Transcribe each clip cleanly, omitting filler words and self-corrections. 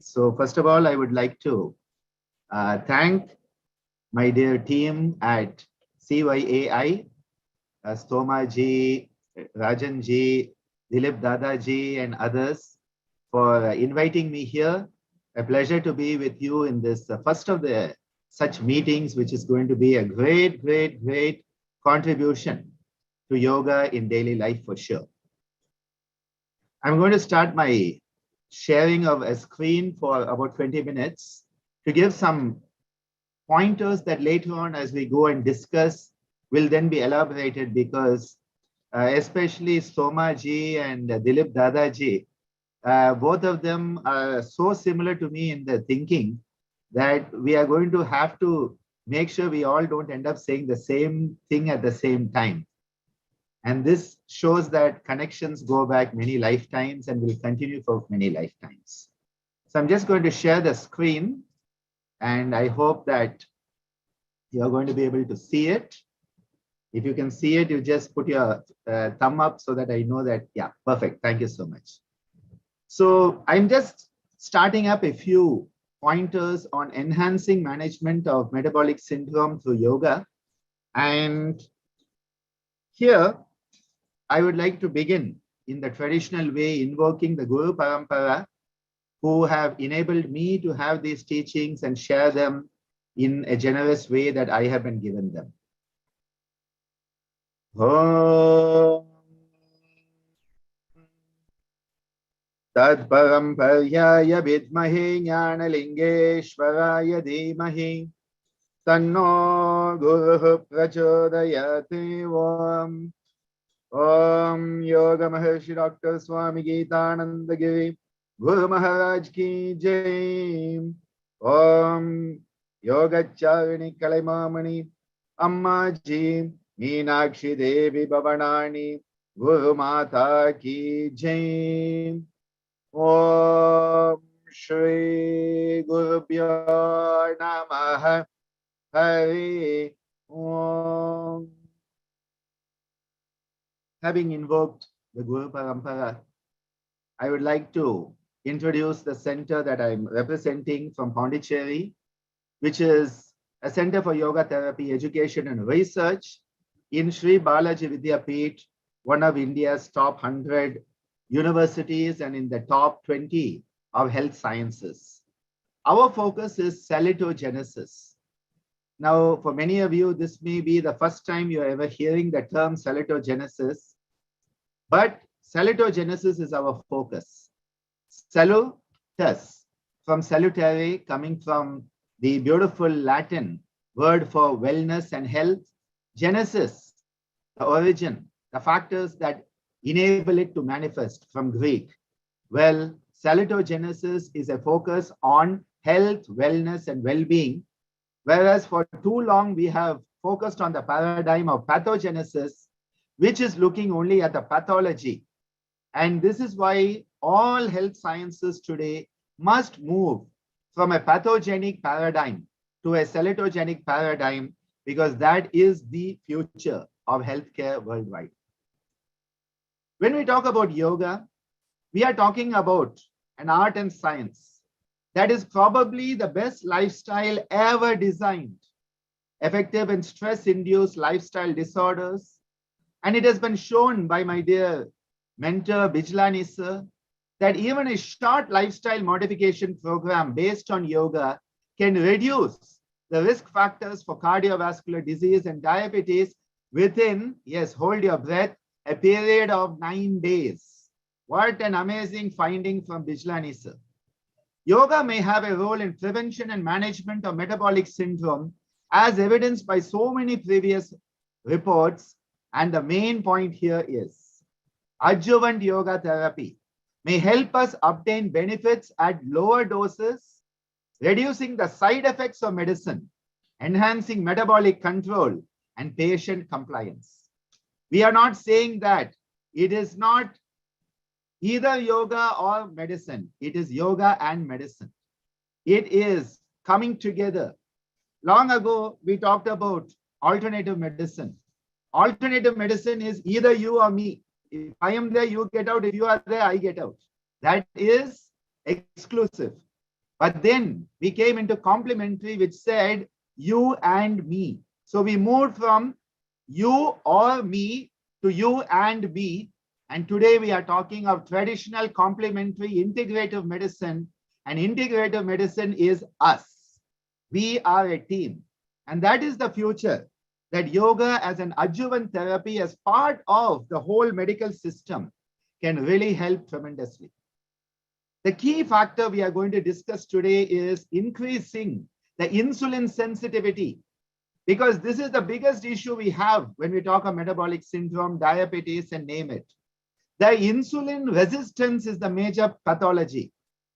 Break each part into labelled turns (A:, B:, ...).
A: So first of all, I would like to thank my dear team at CYAI, Stomaji, Rajan ji, Dilip Dadaji, and others for inviting me here. A pleasure to be with you in this first of the such meetings, which is going to be a great, great, great contribution to yoga in daily life for sure. I'm going to start my sharing of a screen for about 20 minutes to give some pointers that later on as we go and discuss will then be elaborated, because especially Stomaji and Dilip Dadaji, both of them are so similar to me in their thinking that we are going to have to make sure we all don't end up saying the same thing at the same time. And this shows that connections go back many lifetimes and will continue for many lifetimes. So I'm just going to share the screen, and I hope that you're going to be able to see it. If you can see it, you just put your thumb up so that I know that, yeah, perfect. Thank you so much. So I'm just starting up a few pointers on enhancing management of metabolic syndrome through yoga. And here, I would like to begin in the traditional way, invoking the Guru Parampara, who have enabled me to have these teachings and share them in a generous way that I have been given them. Om Tad Paramparaye Vidmahe Jnanalingeshwaraya Dhimahi Tanno Guruh Prachodayate. Om Yoga Maharshi Dr. Swami Geetananda Giri Guru Maharaj Ki Jai. Om Yogacharya Kalaimamani Amma Ji Meenakshi Devi Bhavanani Guru Mata Ki Jai. Om Shri Gurubhyo Namaha. Hari Om. Having invoked the Guru Parampara, I would like to introduce the center that I'm representing from Pondicherry, which is a center for yoga therapy, education, and research in Sri Balaji Vidyapeeth, one of India's top 100 universities and in the top 20 of health sciences. Our focus is salutogenesis. Now, for many of you, this may be the first time you're ever hearing the term salutogenesis, but salutogenesis is our focus. Salutus, from salutary, coming from the beautiful Latin word for wellness and health. Genesis, the origin, the factors that enable it to manifest, from Greek. Well, salutogenesis is a focus on health, wellness, and well-being, whereas for too long we have focused on the paradigm of pathogenesis, which is looking only at the pathology. And this is why all health sciences today must move from a pathogenic paradigm to a salutogenic paradigm, because that is the future of healthcare worldwide. When we talk about yoga, we are talking about an art and science that is probably the best lifestyle ever designed, effective in stress-induced lifestyle disorders. And it has been shown by my dear mentor, Bijlani sir, that even a short lifestyle modification program based on yoga can reduce the risk factors for cardiovascular disease and diabetes within, yes, hold your breath, a period of 9 days. What an amazing finding from Bijlani sir. Yoga may have a role in prevention and management of metabolic syndrome, as evidenced by so many previous reports. And the main point here is adjuvant yoga therapy may help us obtain benefits at lower doses, reducing the side effects of medicine, enhancing metabolic control and patient compliance. We are not saying that it is not either yoga or medicine. It is yoga and medicine. It is coming together. Long ago, we talked about alternative medicine. Alternative medicine is either you or me. If I am there, you get out. If you are there, I get out. That is exclusive. But then we came into complementary, which said you and me. So we moved from you or me to you and me. And today we are talking of traditional complementary integrative medicine. And integrative medicine is us. We are a team. And that is the future, that yoga as an adjuvant therapy, as part of the whole medical system, can really help tremendously. The key factor we are going to discuss today is increasing the insulin sensitivity, because this is the biggest issue we have when we talk of metabolic syndrome, diabetes, and name it. The insulin resistance is the major pathology.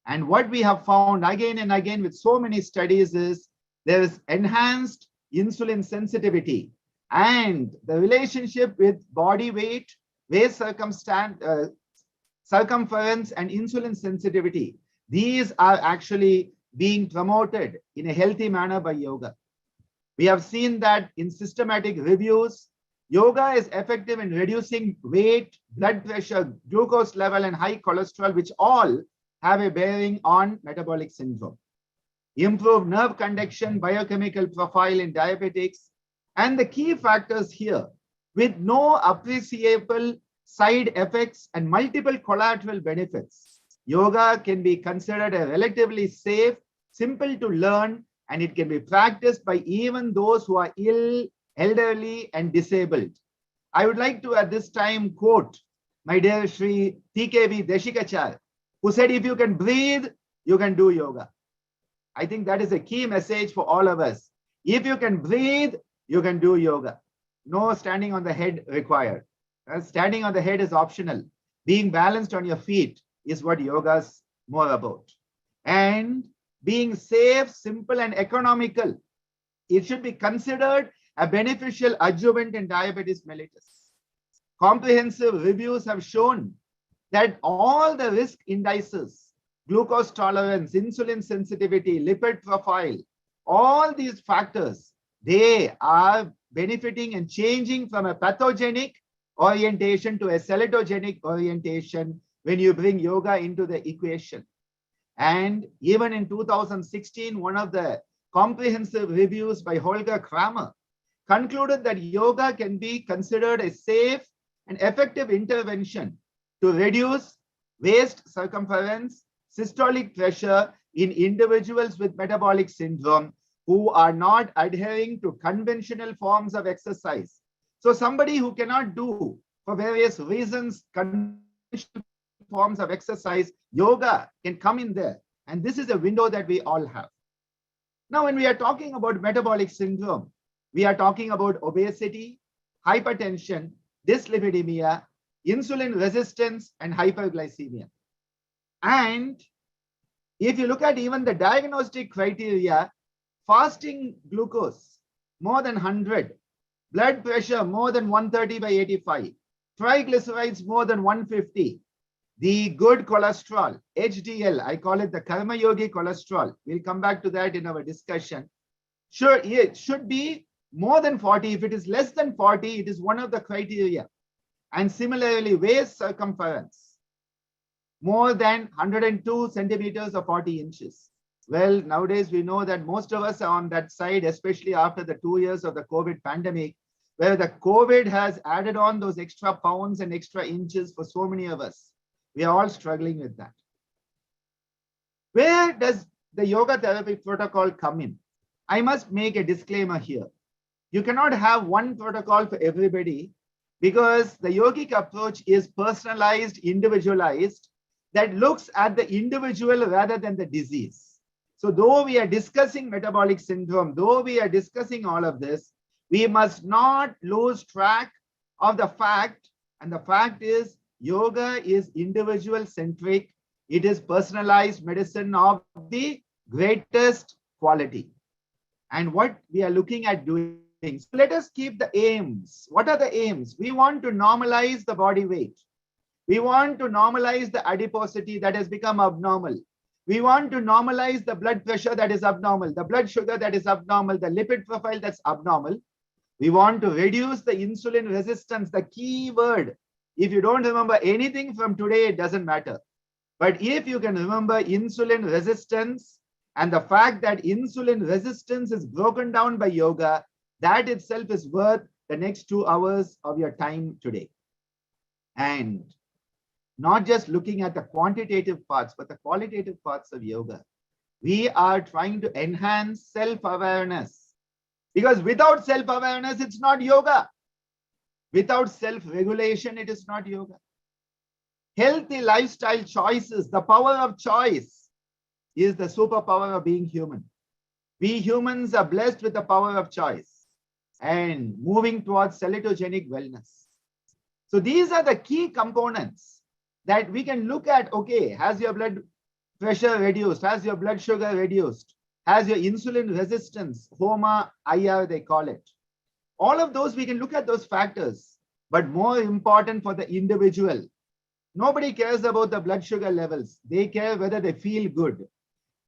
A: And what we have found again and again with so many studies is there is enhanced insulin sensitivity, and the relationship with body weight, waist circumference, and insulin sensitivity. These are actually being promoted in a healthy manner by yoga. We have seen that in systematic reviews, yoga is effective in reducing weight, blood pressure, glucose level, and high cholesterol, which all have a bearing on metabolic syndrome. Improved nerve conduction, biochemical profile in diabetics, and the key factors here, with no appreciable side effects and multiple collateral benefits. Yoga can be considered a relatively safe, simple to learn, and it can be practiced by even those who are ill, elderly, and disabled. I would like to at this time quote my dear Sri TKV Deshikachar, who said, if you can breathe, you can do yoga. I think that is a key message for all of us. If you can breathe, you can do yoga. No standing on the head required. Standing on the head is optional. Being balanced on your feet is what yoga is more about. And being safe, simple, and economical, it should be considered a beneficial adjuvant in diabetes mellitus. Comprehensive reviews have shown that all the risk indices, glucose tolerance, insulin sensitivity, lipid profile, all these factors, they are benefiting and changing from a pathogenic orientation to a salutogenic orientation when you bring yoga into the equation. And even in 2016, one of the comprehensive reviews by Holger Kramer concluded that yoga can be considered a safe and effective intervention to reduce waist circumference, systolic pressure in individuals with metabolic syndrome who are not adhering to conventional forms of exercise. So somebody who cannot do, for various reasons, conventional forms of exercise, yoga can come in there. And this is a window that we all have. Now, when we are talking about metabolic syndrome, we are talking about obesity, hypertension, dyslipidemia, insulin resistance, and hyperglycemia. And if you look at even the diagnostic criteria, fasting glucose more than 100, blood pressure more than 130/85, triglycerides more than 150, the good cholesterol, HDL, I call it the Karma Yogi cholesterol. We'll come back to that in our discussion. Sure, it should be more than 40. If it is less than 40, it is one of the criteria. And similarly, waist circumference, more than 102 centimeters or 40 inches. Well, nowadays we know that most of us are on that side, especially after the 2 years of the COVID pandemic, where the COVID has added on those extra pounds and extra inches for so many of us. We are all struggling with that. Where does the yoga therapy protocol come in? I must make a disclaimer here. You cannot have one protocol for everybody, because the yogic approach is personalized, individualized, that looks at the individual rather than the disease. So though we are discussing metabolic syndrome, though we are discussing all of this, we must not lose track of the fact, and the fact is yoga is individual centric. It is personalized medicine of the greatest quality. And what we are looking at doing, so let us keep the aims. What are the aims? We want to normalize the body weight. We want to normalize the adiposity that has become abnormal. We want to normalize the blood pressure that is abnormal, the blood sugar that is abnormal, the lipid profile that's abnormal. We want to reduce the insulin resistance, the key word. If you don't remember anything from today, it doesn't matter. But if you can remember insulin resistance, And the fact that insulin resistance is broken down by yoga, that itself is worth the next 2 hours of your time today. And not just looking at the quantitative parts, but the qualitative parts of yoga. We are trying to enhance self-awareness, because without self-awareness, it's not yoga. Without self-regulation, it is not yoga. Healthy lifestyle choices, the power of choice is the superpower of being human. We humans are blessed with the power of choice and moving towards salutogenic wellness. So these are the key components that we can look at. Okay, has your blood pressure reduced? Has your blood sugar reduced? Has your insulin resistance, HOMA, IR, they call it. All of those, we can look at those factors. But more important for the individual, nobody cares about the blood sugar levels. They care whether they feel good.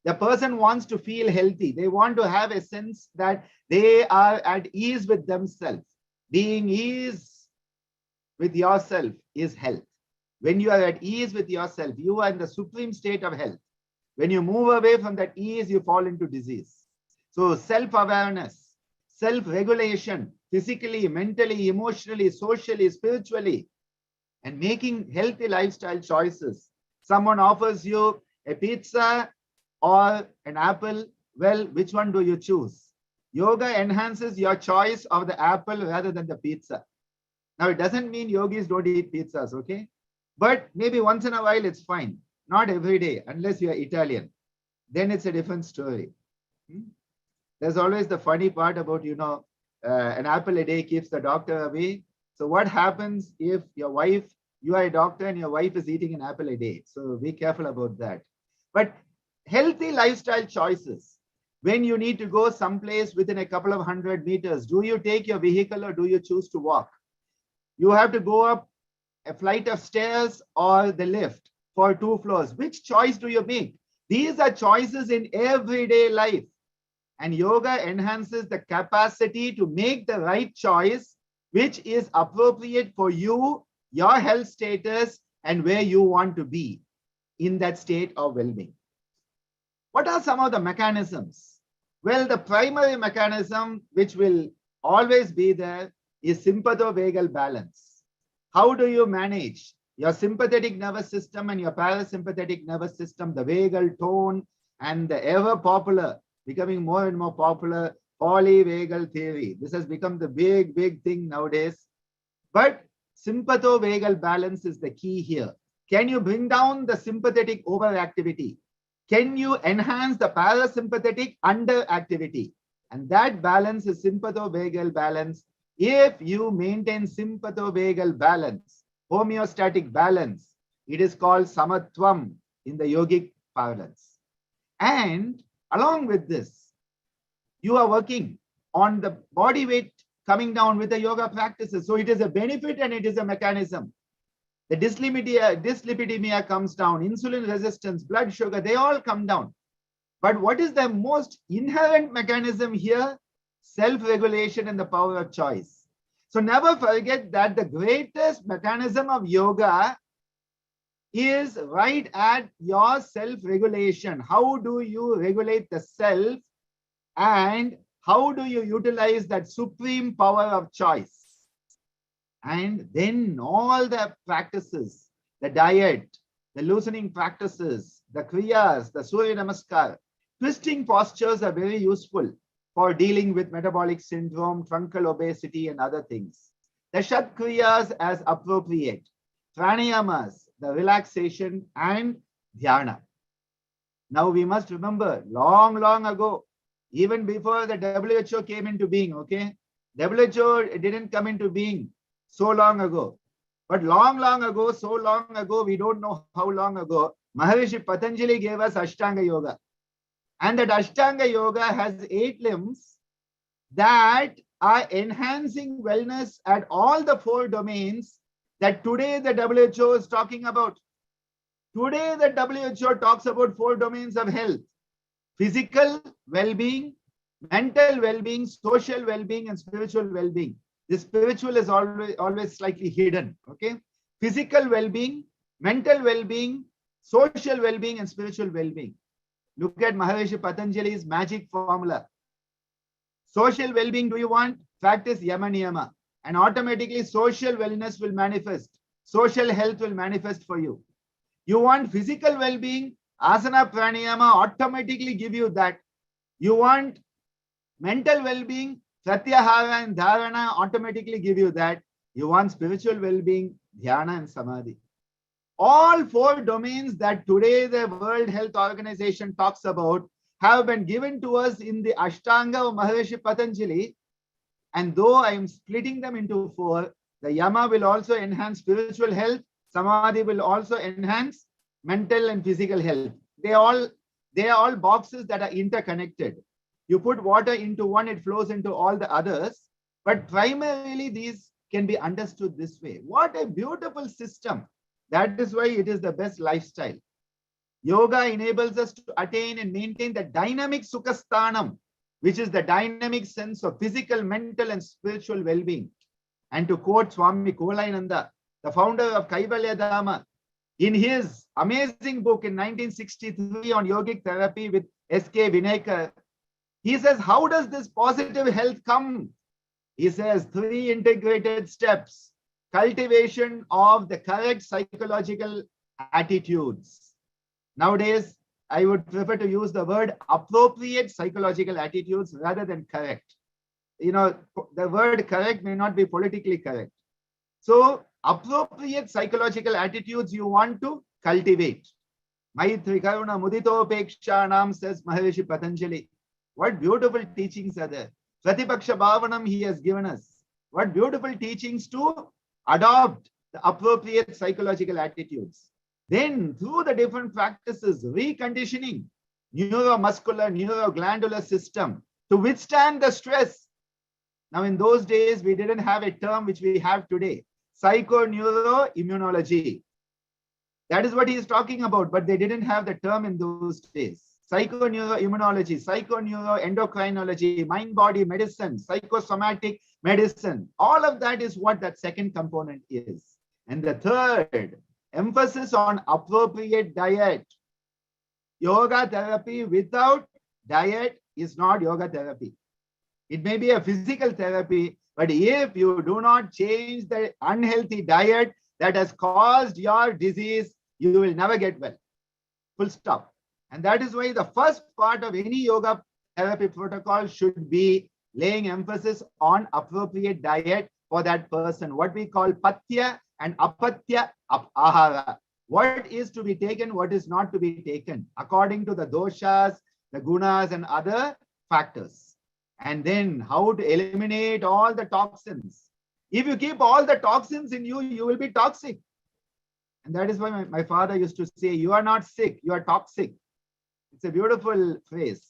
A: The person wants to feel healthy. They want to have a sense that they are at ease with themselves. Being ease with yourself is health. When you are at ease with yourself, you are in the supreme state of health. When you move away from that ease, you fall into disease. So self-awareness, self-regulation, physically, mentally, emotionally, socially, spiritually, and making healthy lifestyle choices. Someone offers you a pizza or an apple. Well, which one do you choose? Yoga enhances your choice of the apple rather than the pizza. Now, it doesn't mean yogis don't eat pizzas, okay? But maybe once in a while, it's fine. Not every day, unless you're Italian. Then it's a different story. There's always the funny part about, an apple a day keeps the doctor away. So what happens if your wife, you are a doctor and your wife is eating an apple a day? So be careful about that. But healthy lifestyle choices. When you need to go someplace within a couple of 100 meters, do you take your vehicle or do you choose to walk? You have to go up a flight of stairs or the lift for 2 floors. Which choice do you make? These are choices in everyday life. And yoga enhances the capacity to make the right choice, which is appropriate for you, your health status, and where you want to be in that state of well-being. What are some of the mechanisms? Well, the primary mechanism, which will always be there, is sympathovagal balance. How do you manage your sympathetic nervous system and your parasympathetic nervous system, the vagal tone, and the ever popular, becoming more and more popular, polyvagal theory? This has become the big thing nowadays. But sympathovagal balance is the key here. Can you bring down the sympathetic overactivity? Can you enhance the parasympathetic underactivity? And that balance is sympathovagal balance. If you maintain sympathovagal balance, homeostatic balance, it is called samatvam in the yogic parlance. And along with this, you are working on the body weight coming down with the yoga practices. So it is a benefit and it is a mechanism. The dyslipidemia comes down, insulin resistance, blood sugar, they all come down. But what is the most inherent mechanism here? Self-regulation and the power of choice. So never forget that the greatest mechanism of yoga is right at your self-regulation. How do you regulate the self, and how do you utilize that supreme power of choice? And then all the practices, the diet, the loosening practices, the kriyas, the Surya Namaskar, twisting postures are very useful for dealing with metabolic syndrome, truncal obesity, and other things. The Shat kriyas as appropriate, pranayamas, the relaxation, and dhyana. Now we must remember, long ago, even before the WHO came into being, okay? WHO didn't come into being so long ago. But long ago, so long ago, we don't know how long ago, Maharishi Patanjali gave us Ashtanga Yoga. And that Ashtanga Yoga has 8 limbs that are enhancing wellness at all the 4 domains that today the WHO is talking about. Today the WHO talks about 4 domains of health: physical well-being, mental well-being, social well-being, and spiritual well-being. The spiritual is always slightly hidden, okay? Physical well-being, mental well-being, social well-being, and spiritual well-being. Look at Maharishi Patanjali's magic formula. Social well-being do you want? Practice Yama Niyama. And automatically social wellness will manifest. Social health will manifest for you. You want physical well-being? Asana Pranayama automatically give you that. You want mental well-being? Pratyahara and Dharana automatically give you that. You want spiritual well-being? Dhyana and Samadhi. All four domains that today the World Health Organization talks about have been given to us in the Ashtanga of Maharishi Patanjali. And though I am splitting them into four, the Yama will also enhance spiritual health. Samadhi will also enhance mental and physical health. They are all boxes that are interconnected. You put water into one, it flows into all the others. But primarily, these can be understood this way. What a beautiful system. That is why it is the best lifestyle. Yoga enables us to attain and maintain the dynamic sukhasthanam, which is the dynamic sense of physical, mental, and spiritual well-being. And to quote Swami Kolainanda, the founder of Kaivalya Dhamma, in his amazing book in 1963 on yogic therapy with S.K. Vinekar, he says, how does this positive health come? He says, 3 integrated steps. Cultivation of the correct psychological attitudes. Nowadays, I would prefer to use the word appropriate psychological attitudes rather than correct. The word correct may not be politically correct. So, appropriate psychological attitudes you want to cultivate. Maitri Karuna Muditopekshanam, says Maharishi Patanjali. What beautiful teachings are there. Pratipaksha Bhavanam he has given us. What beautiful teachings to adopt the appropriate psychological attitudes. Then through the different practices, reconditioning neuromuscular, neuroglandular system to withstand the stress. Now in those days, we didn't have a term which we have today, psychoneuroimmunology. That is what he is talking about, but they didn't have the term in those days. Psychoneuroimmunology, psychoneuroendocrinology, mind-body medicine, psychosomatic medicine. All of that is what that second component is. And the third, emphasis on appropriate diet. Yoga therapy without diet is not yoga therapy. It may be a physical therapy, but if you do not change the unhealthy diet that has caused your disease, you will never get well. Full stop. And that is why the first part of any yoga therapy protocol should be laying emphasis on appropriate diet for that person. What we call patya and apatya ahara. What is to be taken, what is not to be taken, according to the doshas, the gunas, and other factors. And then how to eliminate all the toxins. If you keep all the toxins in you, you will be toxic. And that is why my father used to say, you are not sick, you are toxic. It's a beautiful phrase.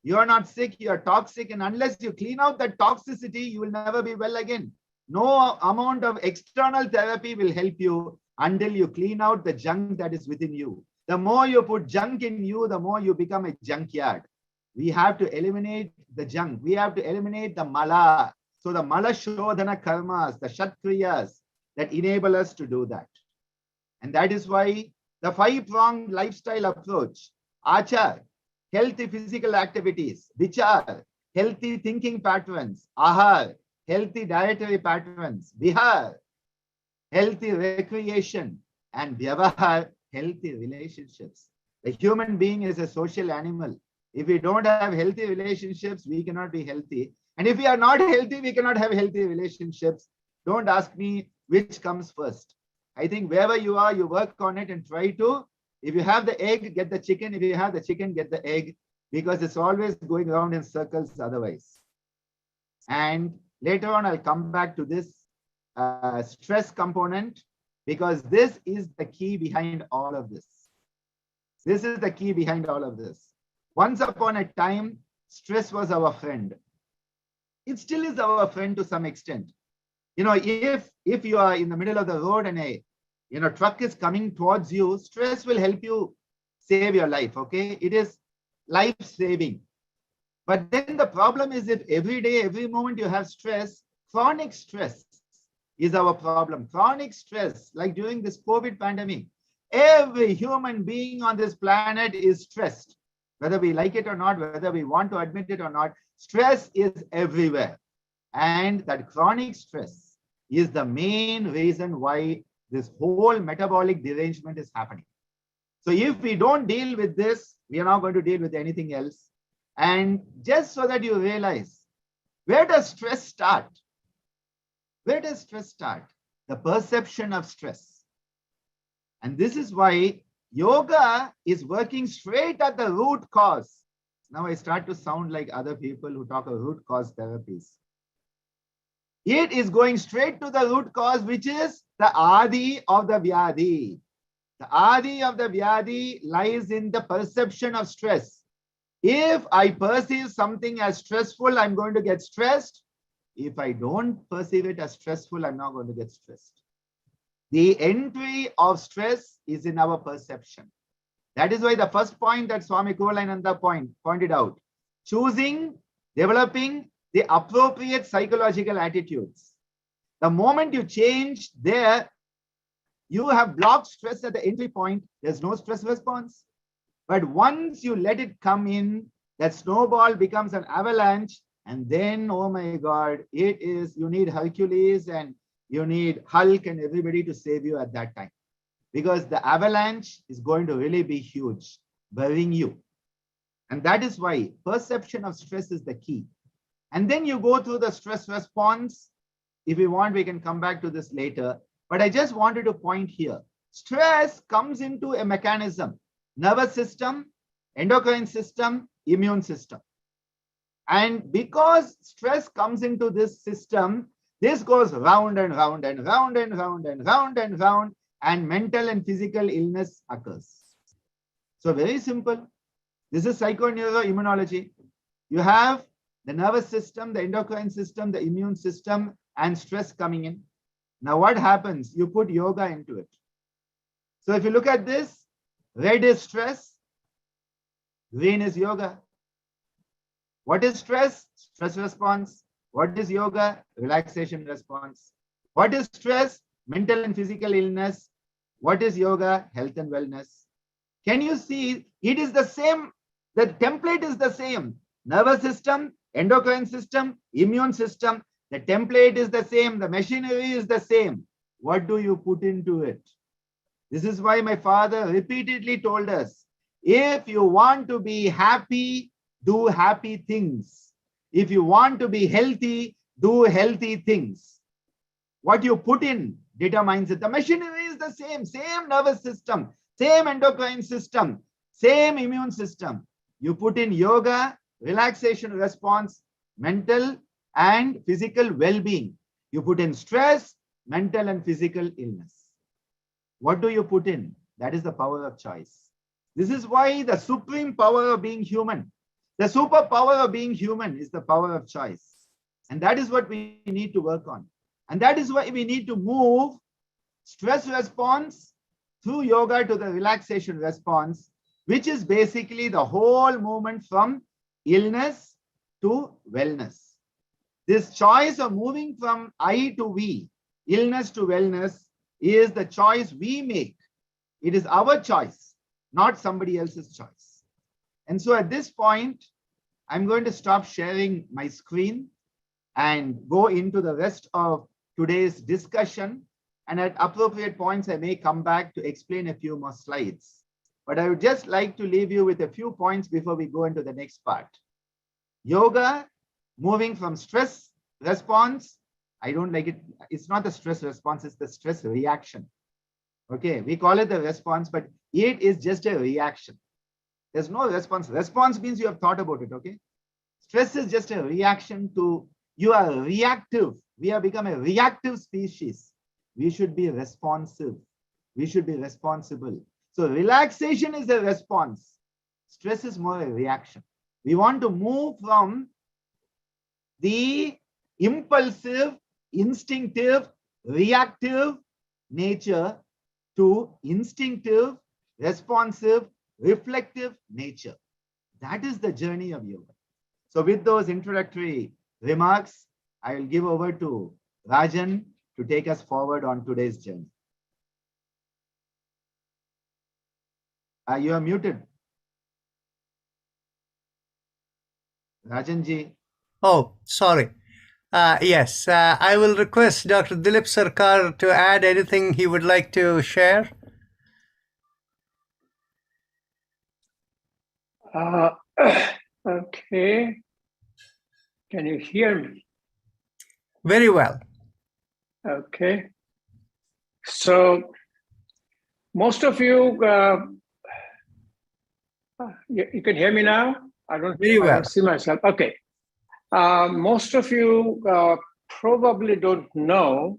A: You are not sick, you are toxic. And unless you clean out that toxicity, you will never be well again. No amount of external therapy will help you until you clean out the junk that is within you. The more you put junk in you, the more you become a junkyard. We have to eliminate the junk. We have to eliminate the mala. So the mala shodhana karmas, the shatkriyas that enable us to do that. And that is why the 5-pronged lifestyle approach, achar, healthy physical activities, vichar, healthy thinking patterns, ahar, healthy dietary patterns, vihar, healthy recreation, and vyavahar, healthy relationships. The human being is a social animal. If we don't have healthy relationships, we cannot be healthy. And if we are not healthy, we cannot have healthy relationships. Don't ask me which comes first. I think wherever you are, you work on it and try to, if you have the egg, get the chicken. If you have the chicken, get the egg, because it's always going around in circles otherwise. And later on, I'll come back to this stress component, because this is the key behind all of this. This is the key behind all of this. Once upon a time, stress was our friend. It still is our friend to some extent. If you are in the middle of the road and a truck is coming towards you, stress will help you save your life, okay? It is life-saving. But then the problem is, if every day, every moment you have stress, chronic stress is our problem. Chronic stress, like during this COVID pandemic, every human being on this planet is stressed. Whether we like it or not, whether we want to admit it or not, stress is everywhere. And that chronic stress is the main reason why this whole metabolic derangement is happening. So if we don't deal with this, we are not going to deal with anything else. And just so that you realize, where does stress start? Where does stress start? The perception of stress. And this is why yoga is working straight at the root cause. Now I start to sound like other people who talk of root cause therapies. It is going straight to the root cause, which is the adi of the vyadi. The adi of the vyadi lies in the perception of stress. If I perceive something as stressful, I'm going to get stressed. If I don't perceive it as stressful, I'm not going to get stressed. The entry of stress is in our perception. That is why the first point that Swami Kuvalananda pointed out, choosing, developing the appropriate psychological attitudes. The moment you change there, you have blocked stress at the entry point. There's no stress response. But once you let it come in, that snowball becomes an avalanche. And then, oh my God, you need Hercules and you need Hulk and everybody to save you at that time. Because the avalanche is going to really be huge, burying you. And that is why perception of stress is the key. And then you go through the stress response. If we want, we can come back to this later. But I just wanted to point here. Stress comes into a mechanism. Nervous system, endocrine system, immune system. And because stress comes into this system, this goes round and round and round and round and round and round, and mental and physical illness occurs. So very simple. This is psychoneuroimmunology. You have the nervous system, the endocrine system, the immune system, and stress coming in. Now what happens? You put yoga into it. So if you look at this, red is stress, green is yoga. What is stress? Stress response. What is yoga? Relaxation response. What is stress? Mental and physical illness. What is yoga? Health and wellness. Can you see? It is the same. The template is the same. Nervous system, endocrine system, immune system. The template is the same. The machinery is the same. What do you put into it? This is why my father repeatedly told us, if you want to be happy, do happy things. If you want to be healthy, do healthy things. What you put in determines it. The machinery is the same nervous system, same endocrine system, same immune system. You put in yoga, relaxation response, mental and physical well-being. You put in stress, mental and physical illness. What do you put in? That is the power of choice. This is why the supreme power of being human, the superpower of being human is the power of choice. And that is what we need to work on. And that is why we need to move stress response through yoga to the relaxation response, which is basically the whole movement from illness to wellness. This choice of moving from I to we, illness to wellness, is the choice we make. It is our choice, not somebody else's choice. And so at this point, I'm going to stop sharing my screen and go into the rest of today's discussion. And at appropriate points, I may come back to explain a few more slides. But I would just like to leave you with a few points before we go into the next part. Yoga, moving from stress response. I don't like it. It's not the stress response, it's the stress reaction. Okay, we call it the response, but it is just a reaction. There's no response. Response means you have thought about it, okay? Stress is just a reaction to, you are reactive. We have become a reactive species. We should be responsive. We should be responsible. So relaxation is a response. Stress is more a reaction. We want to move from the impulsive, instinctive, reactive nature to instinctive, responsive, reflective nature. That is the journey of yoga. So with those introductory remarks, I will give over to Rajan to take us forward on today's journey. You are muted. Rajanji.
B: Oh, sorry. Yes, I will request Dr. Dilip Sarkar to add anything he would like to share.
C: Okay. Can you hear me?
B: Very well.
C: Okay. So most of you, you can hear me now? I
B: Very well.
C: don't see myself. Okay. Most of you probably don't know,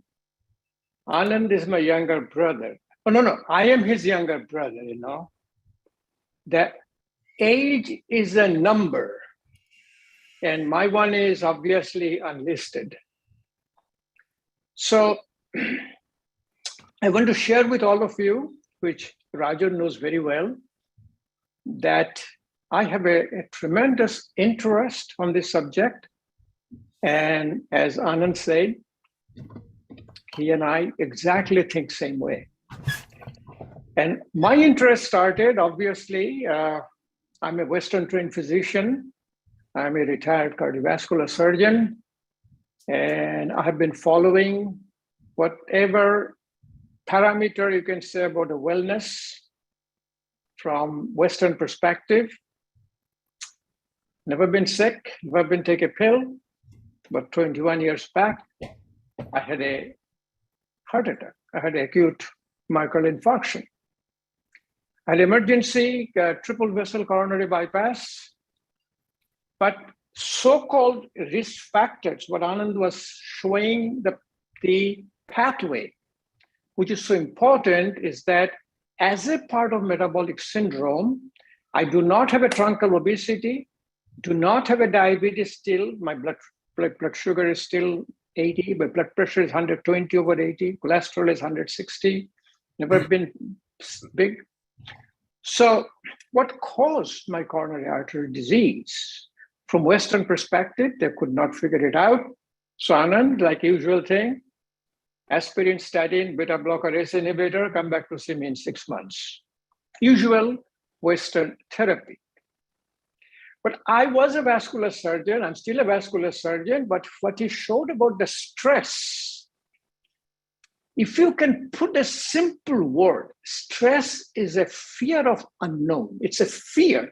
C: Anand is my younger brother. Oh, no, I am his younger brother, you know. The age is a number, and my one is obviously unlisted. So I want to share with all of you, which Rajan knows very well, that I have a tremendous interest on this subject. And as Anand said, he and I exactly think same way. And my interest started, obviously, I'm a Western trained physician. I'm a retired cardiovascular surgeon. And I have been following whatever parameter you can say about the wellness from Western perspective. Never been sick, never been take a pill, but 21 years back, I had a heart attack. I had acute myocardial infarction. I had emergency triple vessel coronary bypass, but so-called risk factors, what Anand was showing the pathway, which is so important, is that as a part of metabolic syndrome, I do not have a truncal obesity, do not have a diabetes still. My blood sugar is still 80, my blood pressure is 120/80, cholesterol is 160, never been big. So what caused my coronary artery disease? From Western perspective, they could not figure it out. So Anand, like usual thing, aspirin, statin, beta blocker, ACE inhibitor, come back to see me in 6 months. Usual Western therapy. But I was a vascular surgeon, I'm still a vascular surgeon, but what he showed about the stress, if you can put a simple word, stress is a fear of unknown. It's a fear.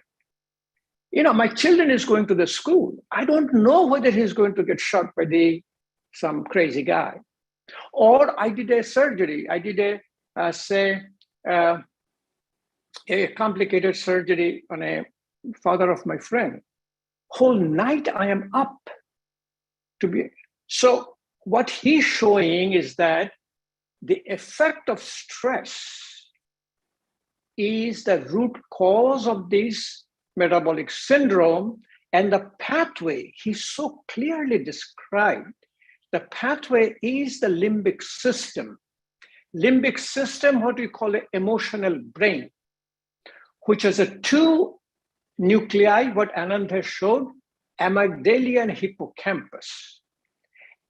C: You know, my children is going to the school. I don't know whether he's going to get shot by some crazy guy. Or I did a surgery. I did a complicated surgery on a father of my friend. Whole night I am up to be. So what he's showing is that the effect of stress is the root cause of this metabolic syndrome, and the pathway he so clearly described. The pathway is the limbic system. Limbic system, what we call an emotional brain, which has a two nuclei, what Anand has showed, amygdala and hippocampus.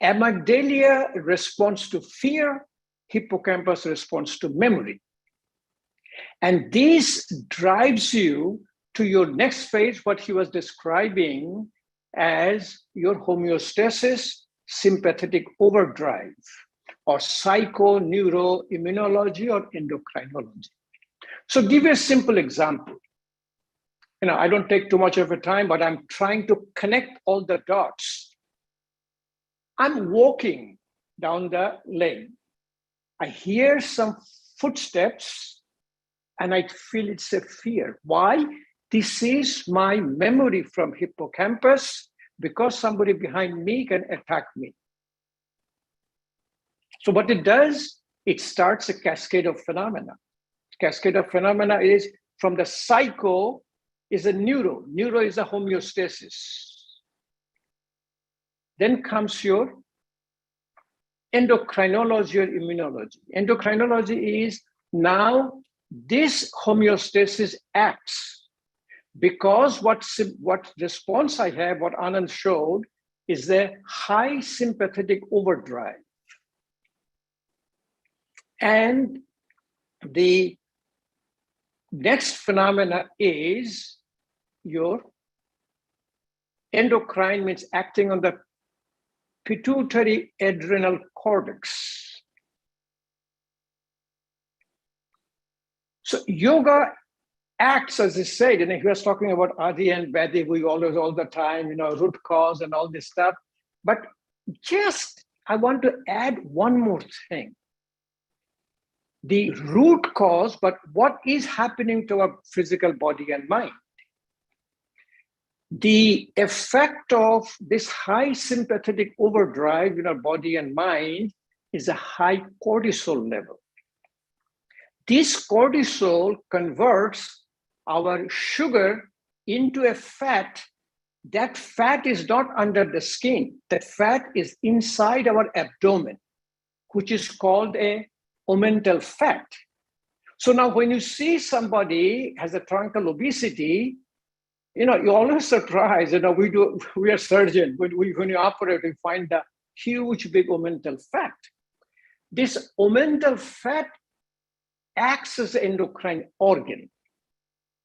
C: Amygdala responds to fear, hippocampus responds to memory. And this drives you to your next phase, what he was describing as your homeostasis, sympathetic overdrive, or psychoneuroimmunology or endocrinology. So give you a simple example. You know, I don't take too much of a time, but I'm trying to connect all the dots. I'm walking down the lane. I hear some footsteps and I feel it's a fear. Why? This is my memory from hippocampus, because somebody behind me can attack me. So what it does, it starts a cascade of phenomena. Cascade of phenomena is from the psycho is a neuro. Neuro is a homeostasis. Then comes your endocrinology or immunology. Endocrinology is now this homeostasis acts because what response I have, what Anand showed, is the high sympathetic overdrive. And the next phenomena is your Endocrine means acting on the pituitary adrenal cortex. So yoga acts, as I said, and he was talking about Adi and Vedi, we always all the time, root cause and all this stuff. But I want to add one more thing. The root cause, but what is happening to our physical body and mind? The effect of this high sympathetic overdrive in our body and mind is a high cortisol level. This cortisol converts our sugar into a fat. That fat is not under the skin. That fat is inside our abdomen, which is called a omental fat. So now when you see somebody has a truncal obesity, you're always surprised. We are surgeons. When you operate, we find the huge, big omental fat. This omental fat acts as an endocrine organ.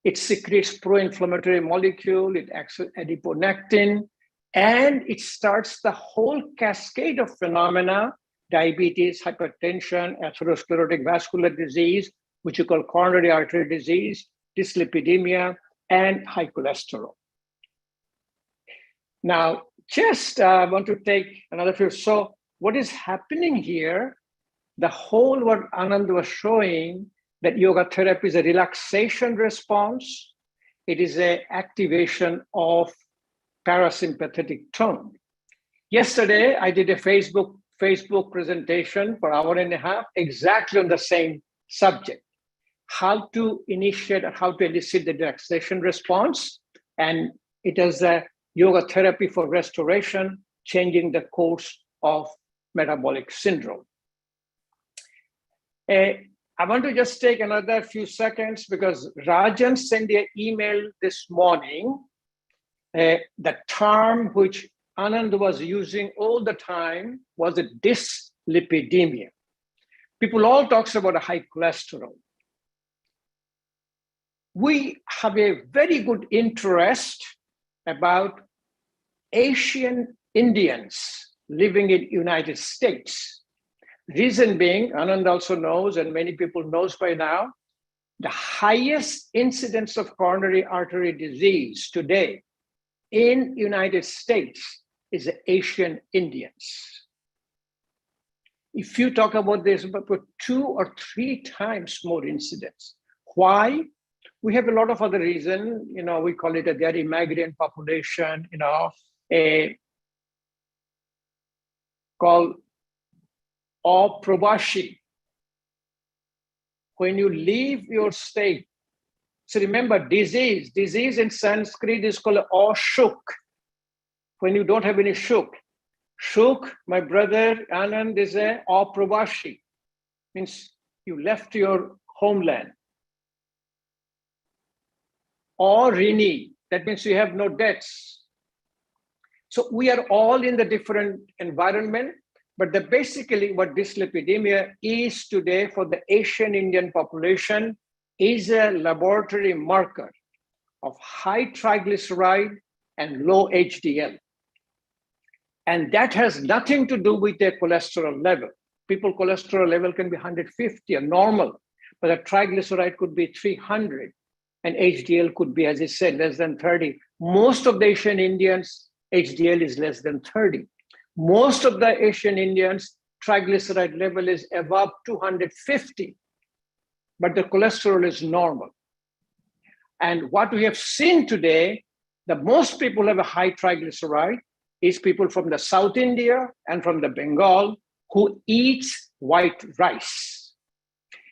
C: It secretes pro-inflammatory molecule, it acts as adiponectin, and it starts the whole cascade of phenomena: diabetes, hypertension, atherosclerotic vascular disease, which you call coronary artery disease, dyslipidemia, and high cholesterol. Now, I want to take another few. So what is happening here, the whole what Ananda was showing, that yoga therapy is a relaxation response. It is an activation of parasympathetic tone. Yesterday, I did a Facebook presentation for an hour and a half, exactly on the same subject: how to initiate or how to elicit the relaxation response. And it is a yoga therapy for restoration, changing the course of metabolic syndrome. I want to just take another few seconds because Rajan sent an email this morning. The term which Ananda was using all the time was a dyslipidemia. People all talks about a high cholesterol. We have a very good interest about Asian Indians living in United States. Reason being, Ananda also knows, and many people knows by now, the highest incidence of coronary artery disease today in United States is the Asian Indians. If you talk about this, about 2 or 3 times more incidence. Why? We have a lot of other reasons. We call it a very migrant population, called Prabashi. When you leave your state, so remember, disease in Sanskrit is called ashuk. When you don't have any shuk. Shuk, my brother Anand, is a Prabashi, means you left your homeland. Or rini, that means you have no debts. So we are all in the different environment, but basically what dyslipidemia is today for the Asian Indian population is a laboratory marker of high triglyceride and low HDL. And that has nothing to do with their cholesterol level. People's cholesterol level can be 150 or normal, but a triglyceride could be 300 and HDL could be, as I said, less than 30. Most of the Asian Indians, HDL is less than 30. Most of the Asian Indians, triglyceride level is above 250, but the cholesterol is normal. And what we have seen today, the most people have a high triglyceride is people from the South India and from the Bengal who eats white rice.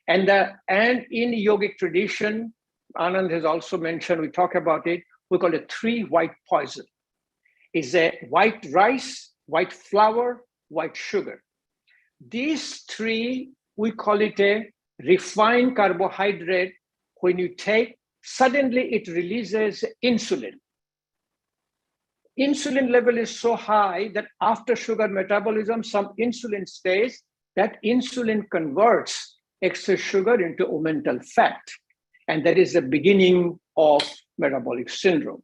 C: And in yogic tradition, Anand has also mentioned, we talk about it, we call it 3 white poison. It's a white rice, white flour, white sugar. These 3, we call it a refined carbohydrate. When you take, suddenly it releases insulin. Insulin level is so high that after sugar metabolism, some insulin stays. That insulin converts excess sugar into omental fat. And that is the beginning of metabolic syndrome.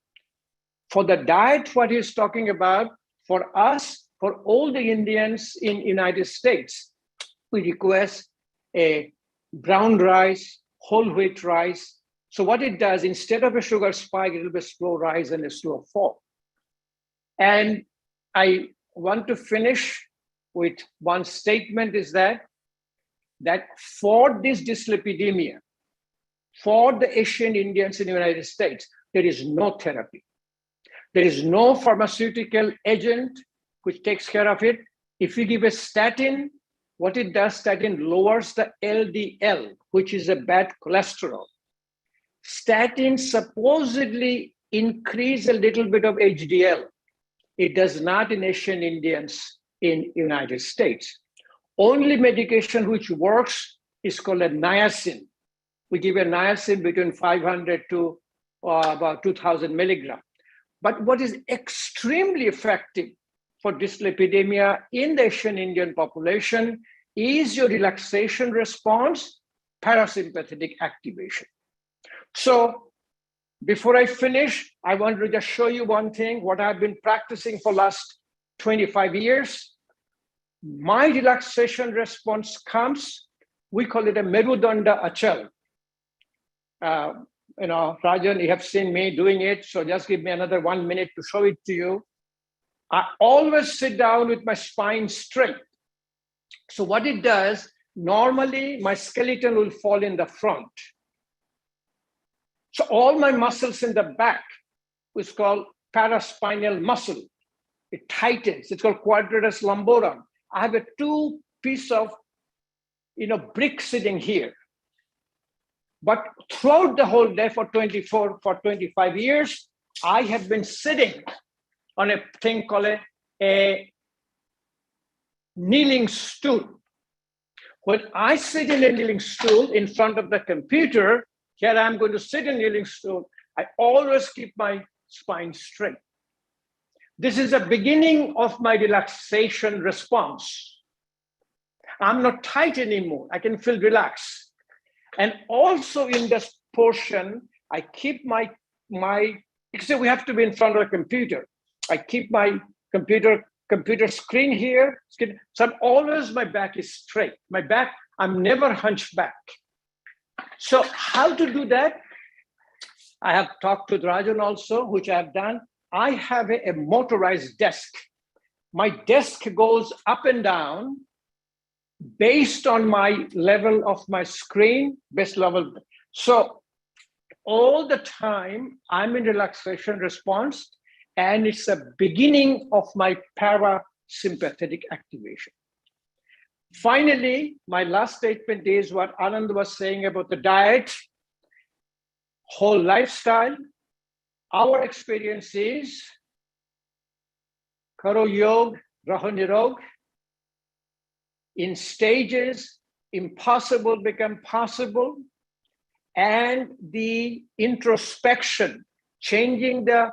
C: For the diet, what he's talking about, for us, for all the Indians in United States, we request a brown rice, whole wheat rice. So what it does, instead of a sugar spike, it will be slow rise and a slow fall. And I want to finish with one statement is that for this dyslipidemia, for the Asian Indians in the United States, there is no therapy. There is no pharmaceutical agent which takes care of it. If you give a statin, what it does, statin lowers the LDL, which is a bad cholesterol. Statins supposedly increase a little bit of HDL. It does not in Asian Indians in United States. Only medication which works is called a niacin. We give a niacin between 500 to about 2000 milligrams. But what is extremely effective for dyslipidemia in the Asian Indian population is your relaxation response, parasympathetic activation. So before I finish, I want to just show you one thing, what I've been practicing for last 25 years. My relaxation response comes, we call it a Merudanda Achal. Rajan, you have seen me doing it, so just give me another 1 minute to show it to you. I always sit down with my spine straight. So what it does, normally my skeleton will fall in the front. So all my muscles in the back, which is called paraspinal muscle, it tightens. It's called quadratus lumborum. I have a two piece of brick sitting here. But throughout the whole day for 25 years, I have been sitting on a thing called a kneeling stool. When I sit in a kneeling stool in front of the computer, here I'm going to sit in a kneeling stool, I always keep my spine straight. This is the beginning of my relaxation response. I'm not tight anymore. I can feel relaxed. And also in this portion, I keep my because we have to be in front of a computer. I keep my computer screen here. So always my back is straight. My back, I'm never hunched back. So how to do that? I have talked to Rajan also, which I have done. I have a motorized desk. My desk goes up and down based on my level of my screen, best level. So all the time I'm in relaxation response, and it's a beginning of my parasympathetic activation. Finally, my last statement is what Ananda was saying about the diet, whole lifestyle. Our experience is Karo Yog, Raho Nirog. In stages, impossible become possible, and the introspection, changing the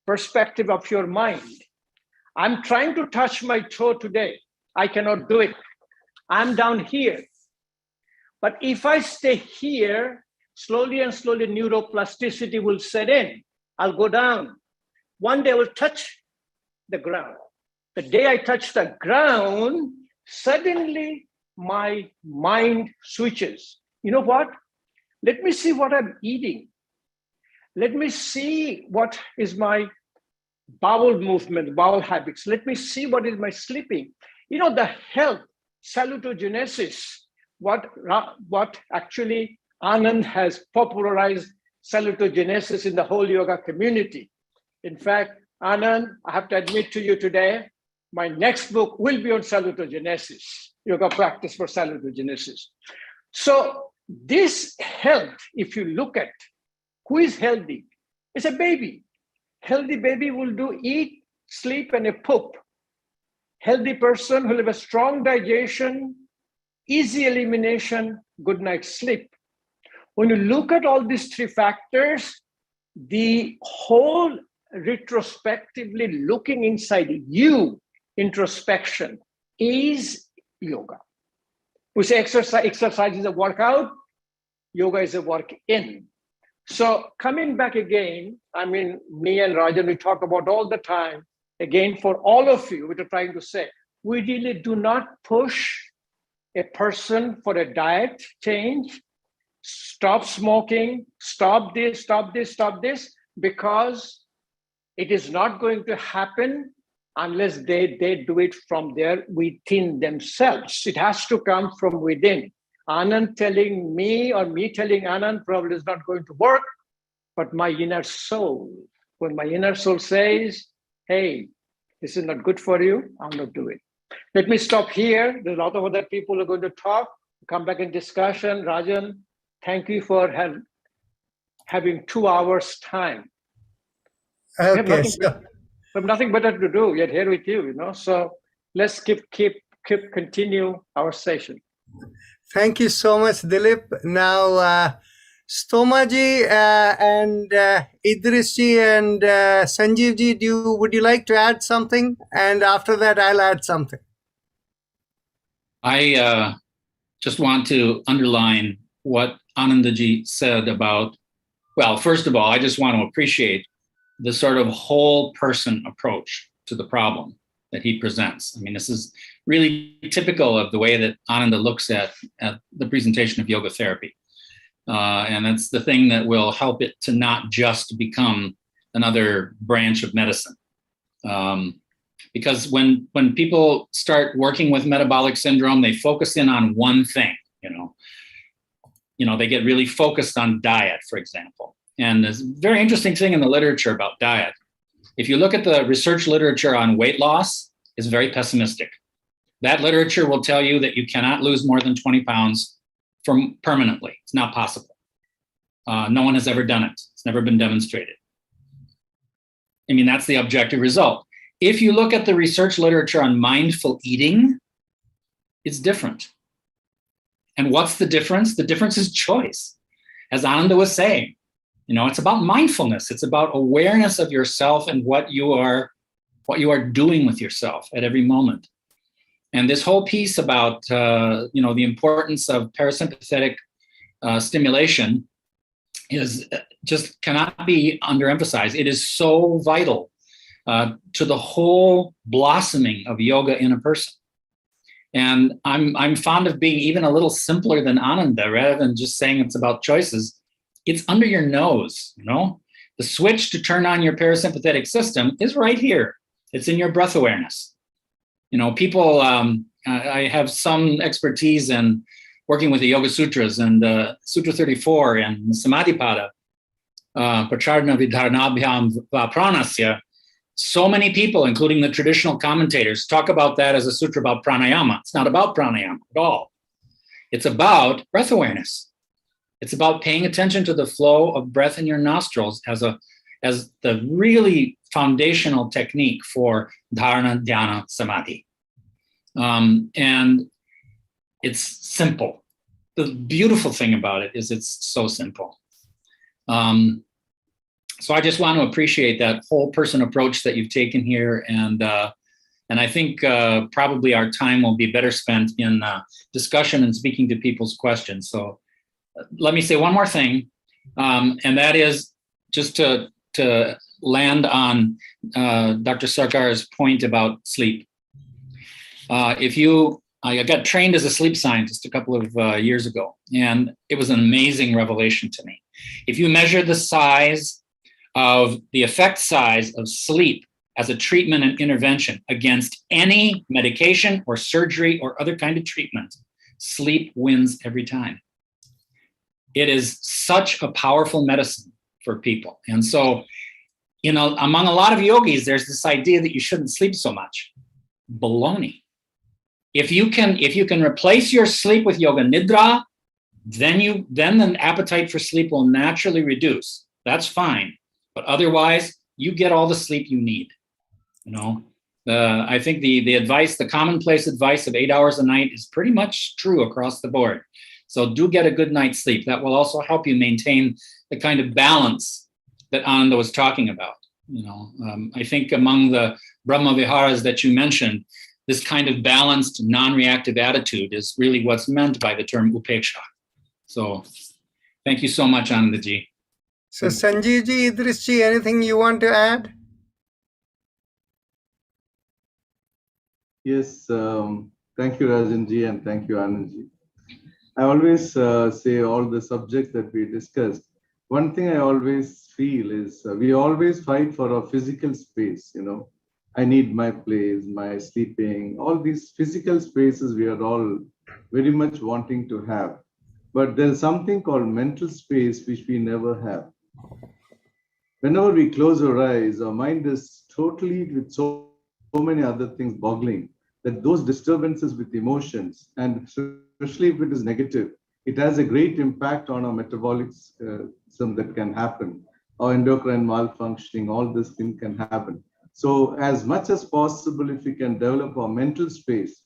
C: perspective of your mind. I'm trying to touch my toe today. I cannot do it. I'm down here. But if I stay here, slowly and slowly neuroplasticity will set in. I'll go down. One day I will touch the ground. The day I touch the ground, suddenly my mind switches. You know what? Let me see what I'm eating. Let me see what is my bowel movement, bowel habits. Let me see what is my sleeping. The health, salutogenesis, what actually Anand has popularized salutogenesis in the whole yoga community. In fact, Anand, I have to admit to you today, my next book will be on salutogenesis, yoga practice for salutogenesis. So this health, if you look at who is healthy, it's a baby. Healthy baby will do eat, sleep, and a poop. Healthy person will have a strong digestion, easy elimination, good night's sleep. When you look at all these three factors, the whole retrospectively looking inside you, introspection, is yoga. We say exercise is a workout, yoga is a work in. So coming back again, I mean, me and Rajan, we talk about all the time, again, for all of you, we're trying to say, we really do not push a person for a diet change, stop smoking, stop this, because it is not going to happen unless they do it from within themselves. It has to come from within. Anand telling me or me telling Anand probably is not going to work, but my inner soul, when my inner soul says, hey, this is not good for you, I'll not do it. Let me stop here. There's a lot of other people who are going to talk, come back in discussion. Rajan, thank you for having 2 hours time.
B: Okay,
C: We have nothing better to do. We're here with you, So let's continue our session.
B: Thank you so much, Dilip. Now, Stomaji and Idrisji and Sanjeevji, would you like to add something? And after that, I'll add something.
D: I just want to underline what Anandaji said about, well, first of all, I just want to appreciate the sort of whole person approach to the problem that he presents. I mean, this is really typical of the way that Ananda looks at the presentation of yoga therapy. And that's the thing that will help it to not just become another branch of medicine. Because when people start working with metabolic syndrome, they focus in on one thing, they get really focused on diet, for example. And there's a very interesting thing in the literature about diet. If you look at the research literature on weight loss, it's very pessimistic. That literature will tell you that you cannot lose more than 20 pounds permanently. It's not possible. No one has ever done it. It's never been demonstrated. I mean, that's the objective result. If you look at the research literature on mindful eating, it's different. And what's the difference? The difference is choice. As Ananda was saying, it's about mindfulness. It's about awareness of yourself and what you are doing with yourself at every moment. And this whole piece about, the importance of parasympathetic stimulation is just cannot be underemphasized. It is so vital to the whole blossoming of yoga in a person. And I'm fond of being even a little simpler than Ananda, rather than just saying it's about choices. It's under your nose, The switch to turn on your parasympathetic system is right here. It's in your breath awareness. People, I have some expertise in working with the Yoga Sutras and Sutra 34 and the Samadhipada, Pracharna Vidharanabhyam Pranasya. So many people, including the traditional commentators, talk about that as a sutra about pranayama. It's not about pranayama at all. It's about breath awareness. It's about paying attention to the flow of breath in your nostrils as the really foundational technique for dharana, dhyana, samadhi. And it's simple. The beautiful thing about it is it's so simple. So I just want to appreciate that whole person approach that you've taken here. And I think probably our time will be better spent in discussion and speaking to people's questions. So let me say one more thing, and that is just to land on Dr. Sarkar's point about sleep. I got trained as a sleep scientist a couple of years ago, and it was an amazing revelation to me. If you measure the effect size of sleep as a treatment and intervention against any medication or surgery or other kind of treatment, sleep wins every time. It is such a powerful medicine for people. And so, among a lot of yogis, there's this idea that you shouldn't sleep so much. Baloney. If you can replace your sleep with yoga nidra, then the appetite for sleep will naturally reduce. That's fine. But otherwise, you get all the sleep you need. I think the commonplace advice of 8 hours a night is pretty much true across the board. So do get a good night's sleep. That will also help you maintain the kind of balance that Ananda was talking about. I think among the Brahma Viharas that you mentioned, this kind of balanced, non-reactive attitude is really what's meant by the term upeksha. So thank you so much, Anandaji.
B: So Sanjeevji, Idrisji, anything you want to add?
E: Yes, thank you, Rajanji, and thank you, Anandji. I always say all the subjects that we discussed. One thing I always feel is we always fight for our physical space. I need my place, my sleeping, all these physical spaces we are all very much wanting to have. But there's something called mental space which we never have. Whenever we close our eyes, our mind is totally with so many other things boggling, that those disturbances with emotions, and especially if it is negative, it has a great impact on our metabolism that can happen. Our endocrine malfunctioning, all this thing can happen. So as much as possible, if we can develop our mental space,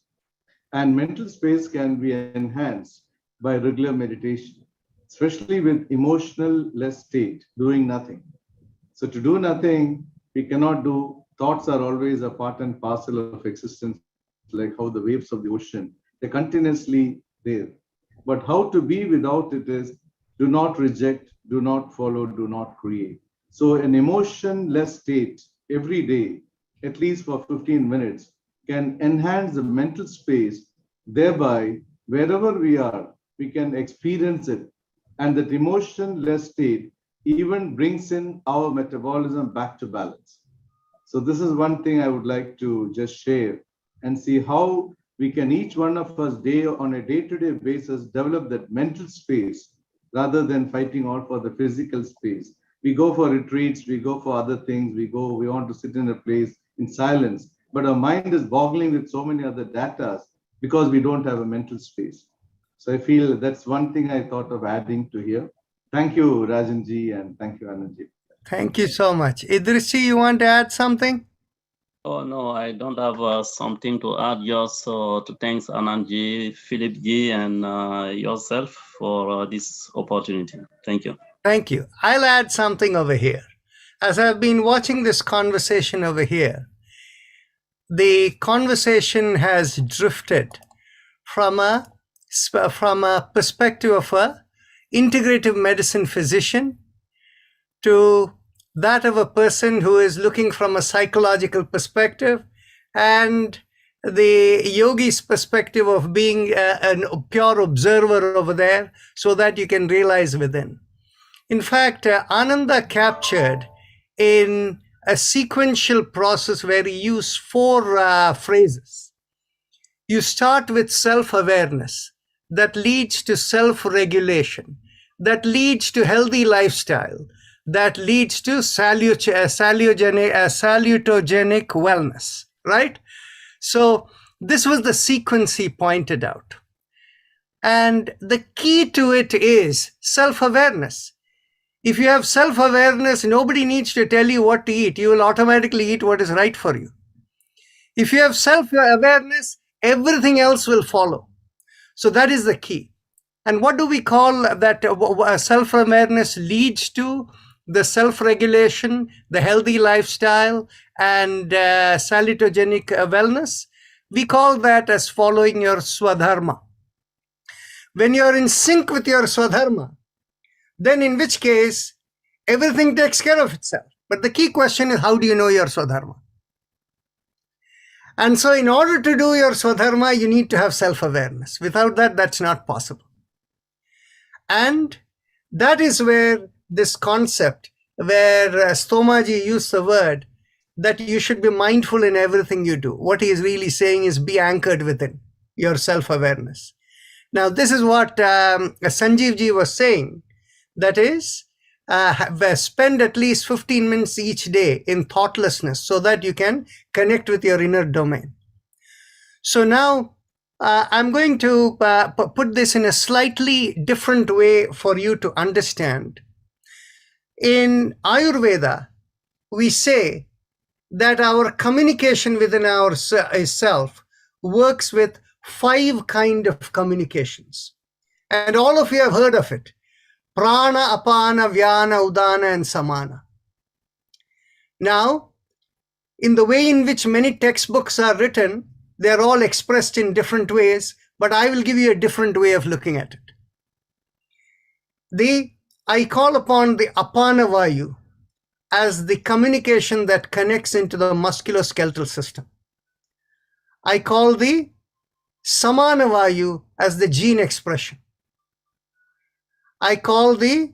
E: and mental space can be enhanced by regular meditation, especially with emotional less state, doing nothing. So to do nothing, we cannot do. Thoughts are always a part and parcel of existence, like how the waves of the ocean, they're continuously there. But how to be without it is, do not reject, do not follow, do not create. So an emotion-less state every day, at least for 15 minutes, can enhance the mental space. Thereby, wherever we are, we can experience it. And that emotion-less state even brings in our metabolism back to balance. So this is one thing I would like to just share and see how we can, each one of us on a day-to-day basis, develop that mental space rather than fighting all for the physical space. We go for retreats, we go for other things, we want to sit in a place in silence, but our mind is boggling with so many other data because we don't have a mental space. So I feel that's one thing I thought of adding to here. Thank you, Rajanji, and thank you, Anandji.
B: Thank you so much. Idrisji, you want to add something?
F: Oh, no, I don't have something to add. Just to thanks Anandji, Philipji, and yourself for this opportunity. Thank you.
B: Thank you. I'll add something over here. As I've been watching this conversation over here, the conversation has drifted from a perspective of a integrative medicine physician to that of a person who is looking from a psychological perspective, and the yogi's perspective of being a pure observer over there, so that you can realize within. In fact, Ananda captured in a sequential process where he used 4 phrases. You start with self-awareness, that leads to self-regulation, that leads to healthy lifestyle, that leads to salutogenic wellness, right? So this was the sequence he pointed out. And the key to it is self-awareness. If you have self-awareness, nobody needs to tell you what to eat. You will automatically eat what is right for you. If you have self-awareness, everything else will follow. So that is the key. And what do we call that? Self-awareness leads to the self-regulation, the healthy lifestyle, and salutogenic wellness. We call that as following your swadharma. When you're in sync with your swadharma, then in which case, everything takes care of itself. But the key question is, how do you know your swadharma? And so in order to do your swadharma, you need to have self-awareness. Without that, that's not possible. And that is where this concept, where Stomaji used the word that you should be mindful in everything you do. What he is really saying is be anchored within your self-awareness. Now, this is what Sanjeevji was saying. That is, spend at least 15 minutes each day in thoughtlessness so that you can connect with your inner domain. So now I'm going to put this in a slightly different way for you to understand. In Ayurveda, we say that our communication within ourself works with 5 kinds of communications. And all of you have heard of it. Prana, Apana, Vyana, Udana, and Samana. Now, in the way in which many textbooks are written, they're all expressed in different ways, but I will give you a different way of looking at it. The I call upon the Apana Vayu as the communication that connects into the musculoskeletal system. I call the Samana Vayu as the gene expression. I call the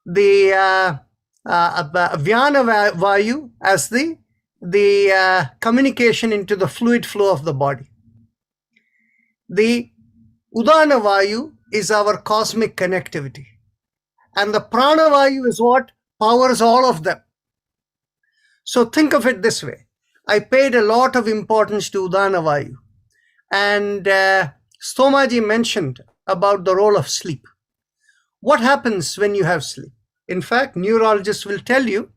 B: Vyana Vayu as the communication into the fluid flow of the body. The Udana Vayu is our cosmic connectivity. And the Prana Vayu is what powers all of them. So think of it this way. I paid a lot of importance to Udana Vayu. And Stomaji mentioned about the role of sleep. What happens when you have sleep? In fact, neurologists will tell you,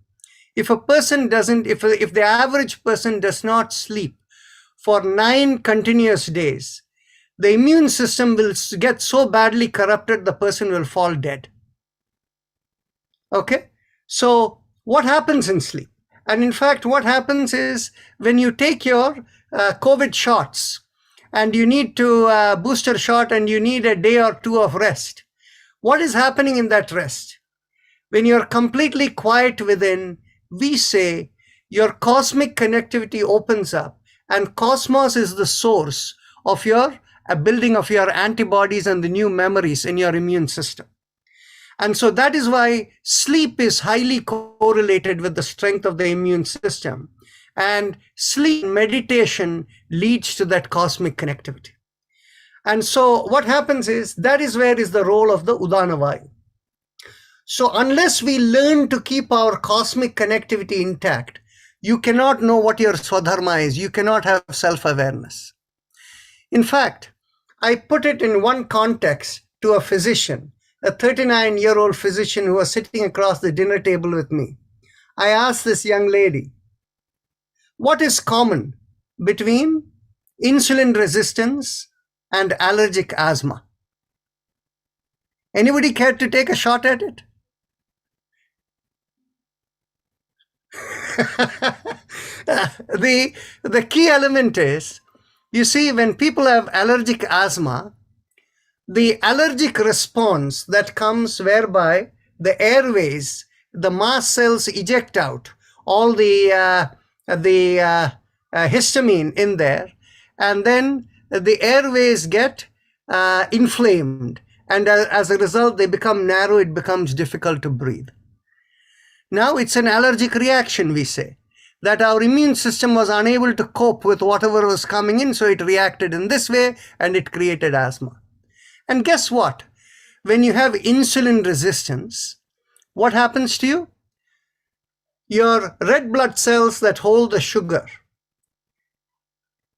B: if a person doesn't, if the average person does not sleep for 9 continuous days, the immune system will get so badly corrupted, the person will fall dead. Okay? So what happens in sleep? And in fact, what happens is when you take your COVID shots and you need to booster shot and you need a day or 2 of rest, what is happening in that rest? When you're completely quiet within, we say your cosmic connectivity opens up, and cosmos is the source of your building of your antibodies and the new memories in your immune system. And so that is why sleep is highly correlated with the strength of the immune system. And sleep meditation leads to that cosmic connectivity. And so what happens is, that is where is the role of the Udana Vayu. So unless we learn to keep our cosmic connectivity intact, you cannot know what your Swadharma is. You cannot have self-awareness. In fact, I put it in one context to a physician, a 39-year-old physician who was sitting across the dinner table with me. I asked this young lady, what is common between insulin resistance and allergic asthma? Anybody care to take a shot at it? The key element is, you see, when people have allergic asthma, the allergic response that comes whereby the airways, the mast cells eject out all the histamine in there, and then the airways get inflamed, and as a result they become narrow, it becomes difficult to breathe. Now it's an allergic reaction, we say, that our immune system was unable to cope with whatever was coming in, so it reacted in this way and it created asthma. And guess what? When you have insulin resistance, what happens to you? Your red blood cells that hold the sugar,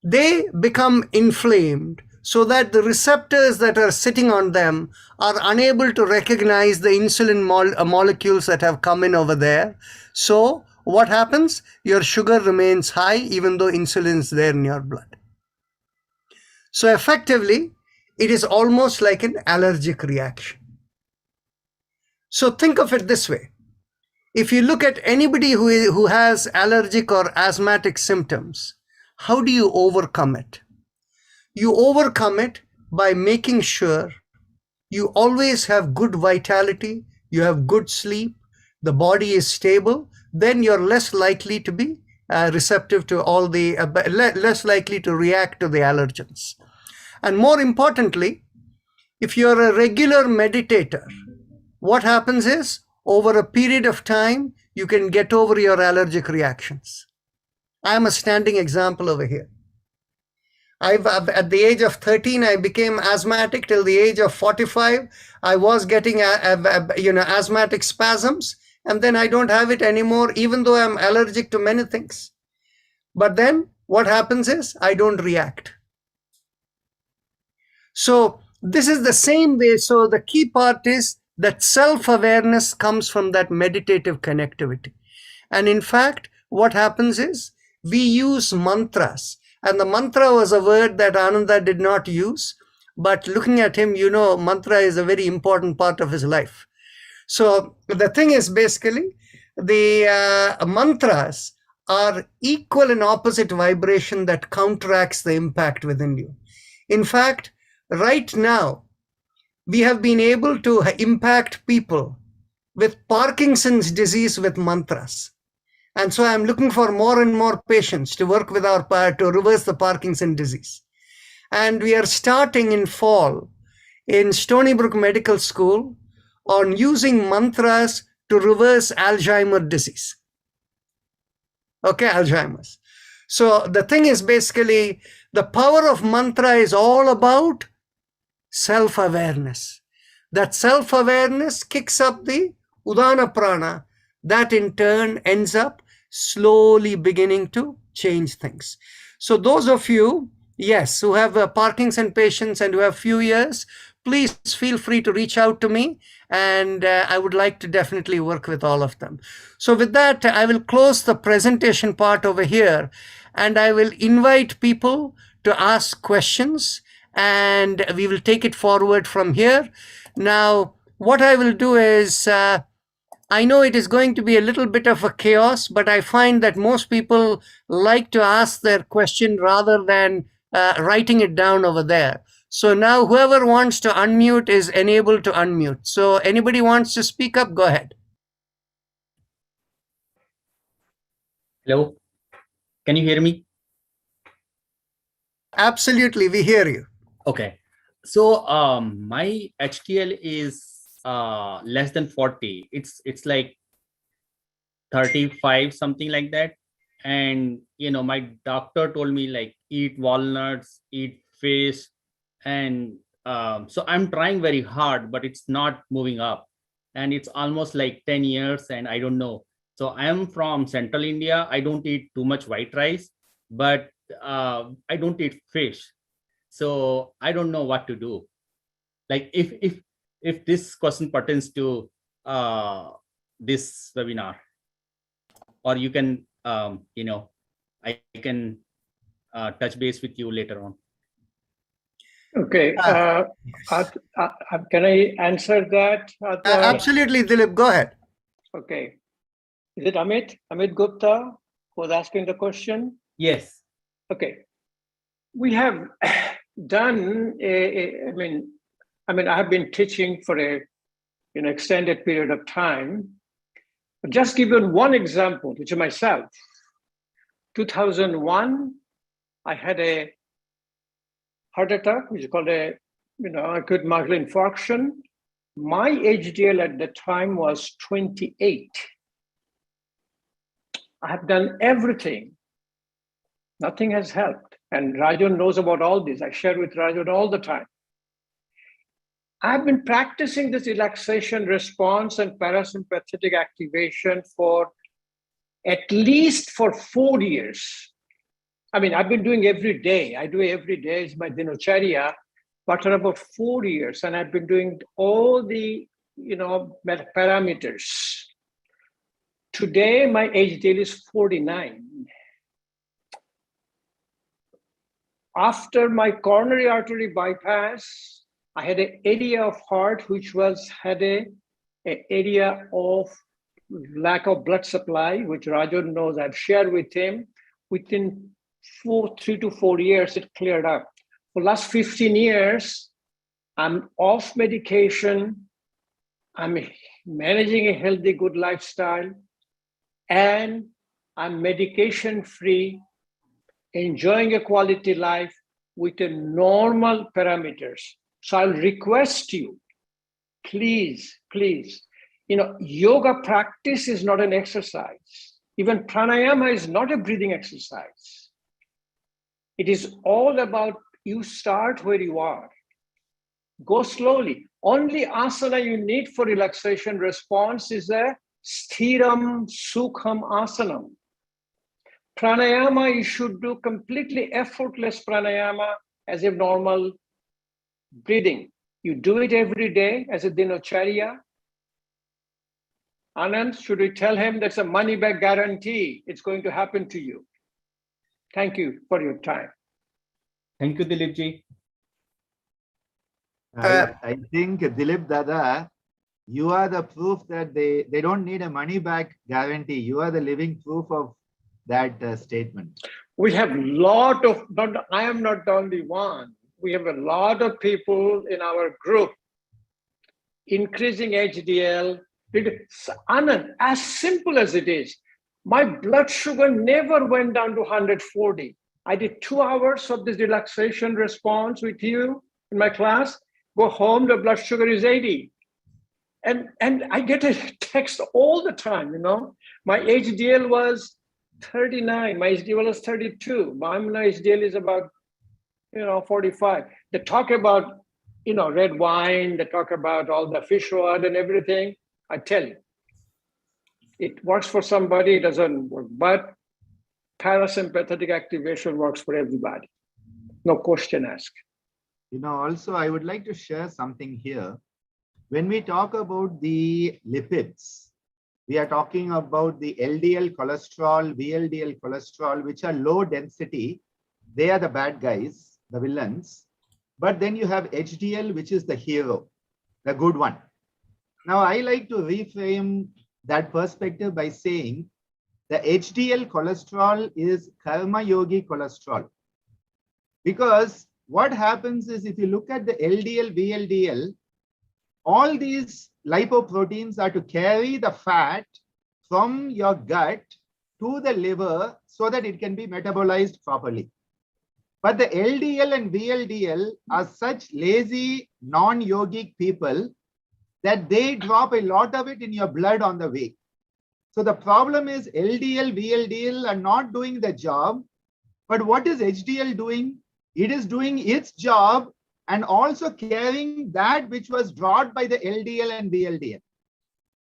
B: they become inflamed so that the receptors that are sitting on them are unable to recognize the insulin molecules that have come in over there. So what happens? Your sugar remains high even though insulin is there in your blood. So effectively, it is almost like an allergic reaction. So think of it this way. If you look at anybody who has allergic or asthmatic symptoms, how do you overcome it? You overcome it by making sure you always have good vitality, you have good sleep, the body is stable, then you're less likely to be receptive to all the, less likely to react to the allergens. And more importantly, if you're a regular meditator, what happens is, over a period of time, you can get over your allergic reactions. I'm a standing example over here. At the age of 13, I became asthmatic. Till the age of 45, I was getting asthmatic spasms, and then I don't have it anymore, even though I'm allergic to many things. But then what happens is, I don't react. So this is the same way. So the key part is that self-awareness comes from that meditative connectivity. And in fact, what happens is, we use mantras. And the mantra was a word that Ananda did not use. But looking at him, you know, mantra is a very important part of his life. So the thing is, basically, the mantras are equal and opposite vibration that counteracts the impact within you. In fact, right now, we have been able to impact people with Parkinson's disease with mantras. And so I'm looking for more and more patients to work with to reverse the Parkinson disease. And we are starting in fall in Stony Brook Medical School on using mantras to reverse Alzheimer's disease. Okay, Alzheimer's. So the thing is basically the power of mantra is all about self-awareness. That self-awareness kicks up the Udana Prana, that in turn ends up slowly beginning to change things. So those of you, yes, who have Parkinson patients and who have few years, please feel free to reach out to me, and I would like to definitely work with all of them. So with that, I will close the presentation part over here, and I will invite people to ask questions, and we will take it forward from here. Now, what I will do is, I know it is going to be a little bit of a chaos, but I find that most people like to ask their question rather than writing it down over there. So now whoever wants to unmute is enabled to unmute. So anybody wants to speak up, go ahead.
G: Hello, can you hear me?
B: Absolutely, we hear you.
G: Okay, so my HDL is less than 40. It's like 35, something like that. And my doctor told me like eat walnuts, eat fish, and so I'm trying very hard, but it's not moving up. And it's almost like 10 years, and I don't know. So I am from Central India. I don't eat too much white rice, but I don't eat fish. So I don't know what to do. Like if this question pertains to this webinar, or you can, I can touch base with you later on.
C: Okay. Can I answer that?
B: Absolutely, Dilip, go ahead.
C: Okay. Is it Amit Gupta who was asking the question?
G: Yes.
C: Okay. We have done I have been teaching for an extended period of time. Just give you one example, which is myself. 2001, I had a heart attack, which is called acute myocardial infarction. My HDL at the time was 28. I have done everything. Nothing has helped. And Rajan knows about all this. I share with Rajan all the time. I've been practicing this relaxation response and parasympathetic activation for at least for 4 years. I mean, I've been doing every day. I do every day, it's my Yogacharya, but for about 4 years. And I've been doing all the, parameters. Today, my HDL is 49. After my coronary artery bypass, I had an area of heart which had an area of lack of blood supply, which Rajan knows. I've shared with him. Within 3 to 4 years, it cleared up. For the last 15 years, I'm off medication. I'm managing a healthy, good lifestyle, and I'm medication-free, enjoying a quality life with a normal parameters. So I'll request you, please, yoga practice is not an exercise. Even pranayama is not a breathing exercise. It is all about you start where you are. Go slowly. Only asana you need for relaxation response is a sthiram sukham asanam. Pranayama, you should do completely effortless pranayama as a normal breathing. You do it every day as a dinacharya. Anand, should we tell him that's a money back guarantee? It's going to happen to you. Thank you for your time.
G: Thank you, Dilip ji.
A: I think, Dilip Dada, you are the proof that they don't need a money back guarantee. You are the living proof of that statement.
C: We have I am not the only one. We have a lot of people in our group increasing HDL Anand, as simple as it is, my blood sugar never went down to 140. I did 2 hours of this relaxation response with you in my class. Go home, the blood sugar is 80. And I get a text all the time, My HDL was 39. My HDL was 32. My HDL is about, 45. They talk about, red wine. They talk about all the fish oil and everything. I tell you, it works for somebody, it doesn't work. But parasympathetic activation works for everybody. No question asked.
A: Also, I would like to share something here. When we talk about the lipids, we are talking about the LDL cholesterol, VLDL cholesterol, which are low density. They are the bad guys, the villains. But then you have HDL, which is the hero, the good one. Now, I like to reframe that perspective by saying the HDL cholesterol is karma yogi cholesterol. Because what happens is, if you look at the LDL, VLDL, all these lipoproteins are to carry the fat from your gut to the liver so that it can be metabolized properly. But the LDL and VLDL are such lazy, non-yogic people that they drop a lot of it in your blood on the way. So the problem is LDL, VLDL are not doing the job. But what is HDL doing? It is doing its job and also carrying that which was brought by the LDL and VLDL.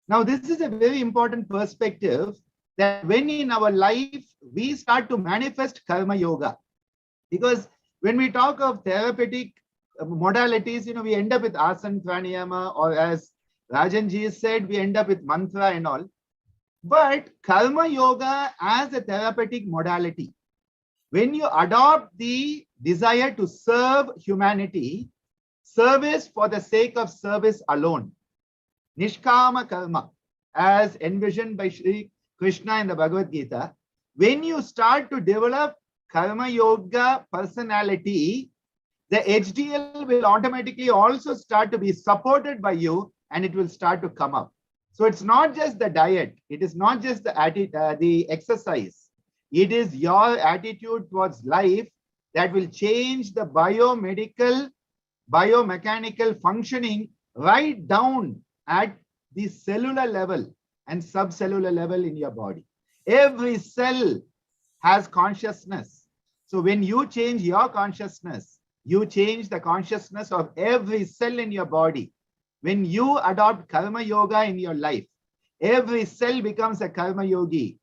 A: Now, this is a very important perspective, that when in our life, we start to manifest karma yoga. Because when we talk of therapeutic modalities, we end up with asana, pranayama, or as Rajan ji said, we end up with mantra and all. But karma yoga as a therapeutic modality, when you adopt the desire to serve humanity, service for the sake of service alone, nishkama karma, as envisioned by Sri Krishna in the Bhagavad Gita, when you start to develop karma yoga personality, the HDL will automatically also start to be supported by you, and it will start to come up. So it's not just the diet, it is not just the exercise. It is your attitude towards life that will change the biomechanical functioning right down at the cellular level and subcellular level in your body. Every cell has consciousness. So when you change your consciousness, you change the consciousness of every cell in your body. When you adopt karma yoga in your life, every cell becomes a karma yogi,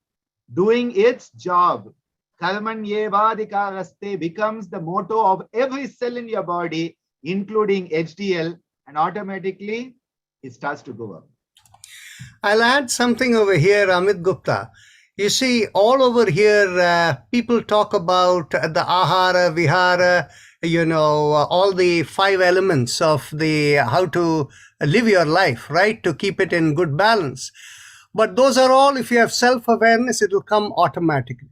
A: doing its job. Karmanyevadikaraste becomes the motto of every cell in your body, including HDL, and automatically it starts to go up.
B: I'll add something over here, Amit Gupta. You see, all over here, people talk about the ahara, vihara, all the 5 elements of the how to live your life, right? To keep it in good balance. But those are all, if you have self-awareness, it will come automatically.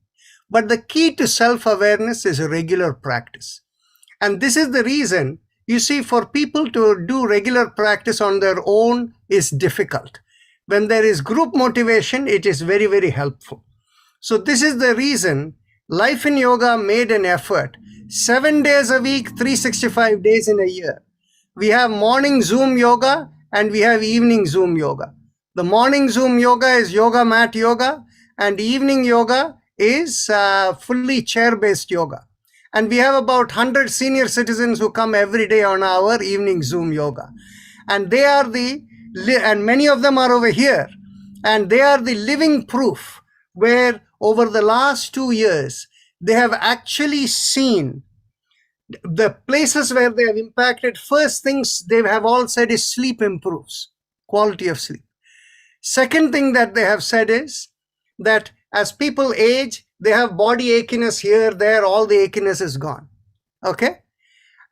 B: But the key to self-awareness is a regular practice. And this is the reason, you see, for people to do regular practice on their own is difficult. When there is group motivation, it is very, very helpful. So this is the reason Life in Yoga made an effort 7 days a week, 365 days in a year. We have morning Zoom yoga and we have evening Zoom yoga. The morning Zoom yoga is yoga mat yoga, and evening yoga is fully chair-based yoga. And we have about 100 senior citizens who come every day on our evening Zoom yoga. And they are and many of them are over here. And they are the living proof where over the last 2 years, they have actually seen the places where they have impacted. First things they have all said is sleep improves, quality of sleep. Second thing that they have said is that as people age, they have body achiness here, there, all the achiness is gone. Okay?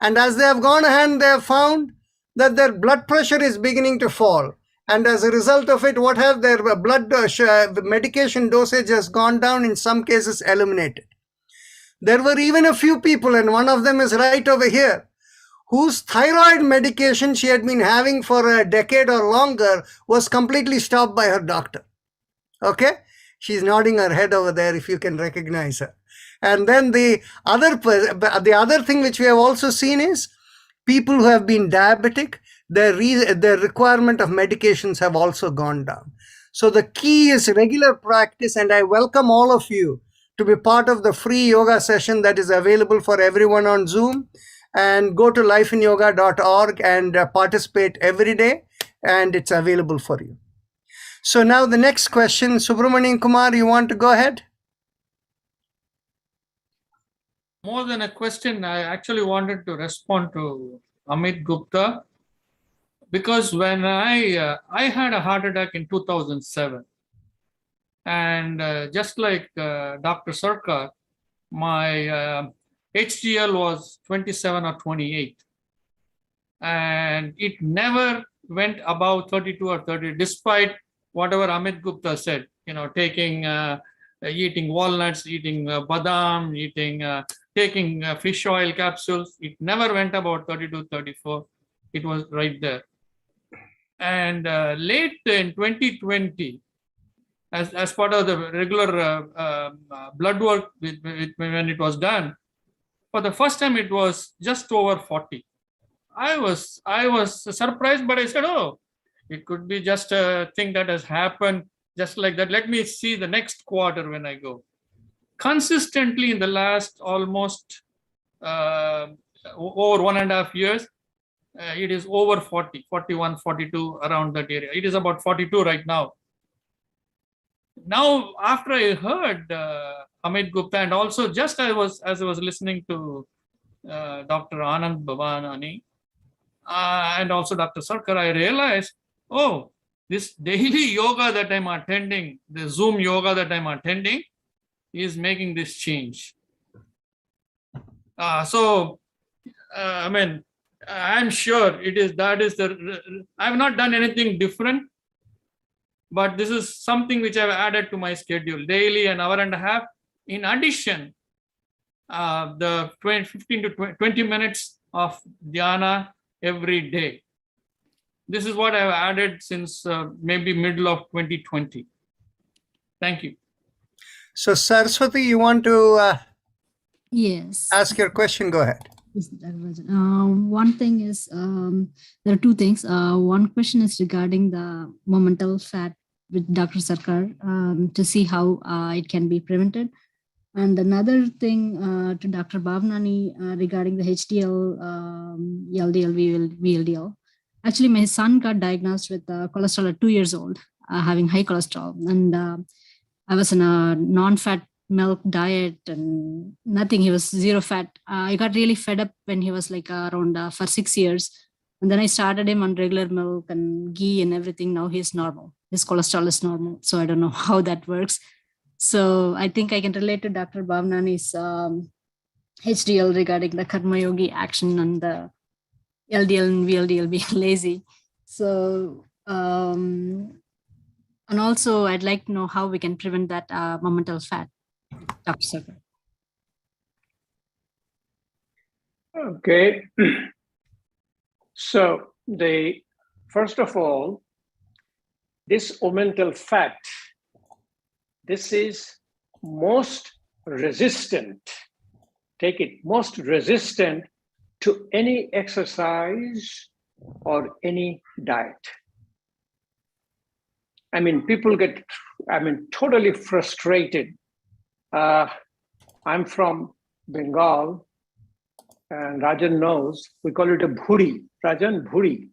B: And as they have gone ahead, they have found that their blood pressure is beginning to fall. And as a result of it, what have their blood medication dosage has gone down, in some cases eliminated. There were even a few people, and one of them is right over here, whose thyroid medication she had been having for a decade or longer was completely stopped by her doctor. Okay? She's nodding her head over there if you can recognize her. And then the other thing which we have also seen is people who have been diabetic, their requirement of medications have also gone down. So the key is regular practice, and I welcome all of you to be part of the free yoga session that is available for everyone on Zoom. And go to lifeinyoga.org and participate every day, and it's available for you. So now the next question, Subramanian Kumar, you want to go ahead?
H: More than a question, I actually wanted to respond to Amit Gupta, because when I had a heart attack in 2007, and just like Dr. Sarkar, my HDL was 27 or 28, and it never went above 32 or 30, despite whatever Amit Gupta said, eating walnuts, eating badam, taking fish oil capsules. It never went about 32, 34. It was right there. And late in 2020, as part of the regular blood work when it was done, for the first time it was just over 40. I was surprised, but I said, oh, it could be just a thing that has happened just like that. Let me see the next quarter when I go. Consistently in the last almost over 1.5 years, it is over 40, 41, 42, around that area. It is about 42 right now. Now, after I heard Amit Gupta, and also just as I was listening to Dr. Ananda Bhavanani and also Dr. Sarkar, I realized, oh, this daily yoga that I'm attending, the Zoom yoga that I'm attending, is making this change. I mean, I'm sure I've not done anything different, but this is something which I've added to my schedule, daily an hour and a half. In addition, the 15 to 20 minutes of dhyana every day. This is what I've added since maybe middle of 2020. Thank you.
B: So Saraswati, you want to
I: Yes.
B: ask your question? Go ahead.
I: Yes, Dr. Rajan. One thing is, there are two things. One question is regarding the momental fat with Dr. Sarkar, to see how it can be prevented. And another thing to Dr. Bhavanani regarding the HDL, LDL, VLDL. Actually, my son got diagnosed with cholesterol at 2 years old, having high cholesterol. And I was in a non-fat milk diet and nothing. He was zero fat. I got really fed up when he was like around for 6 years. And then I started him on regular milk and ghee and everything. Now he's normal. His cholesterol is normal. So I don't know how that works. So I think I can relate to Dr. Bhavanani's HDL regarding the Karma Yogi action and the LDL and VLDL being lazy. So, and also I'd like to know how we can prevent that momental fat. Dr. Sarkar.
C: Okay. So first of all, this momental fat, this is most resistant. Take it, most resistant to any exercise or any diet. I mean, people get, totally frustrated. I'm from Bengal, and Rajan knows, we call it a bhuri. Rajan, bhuri.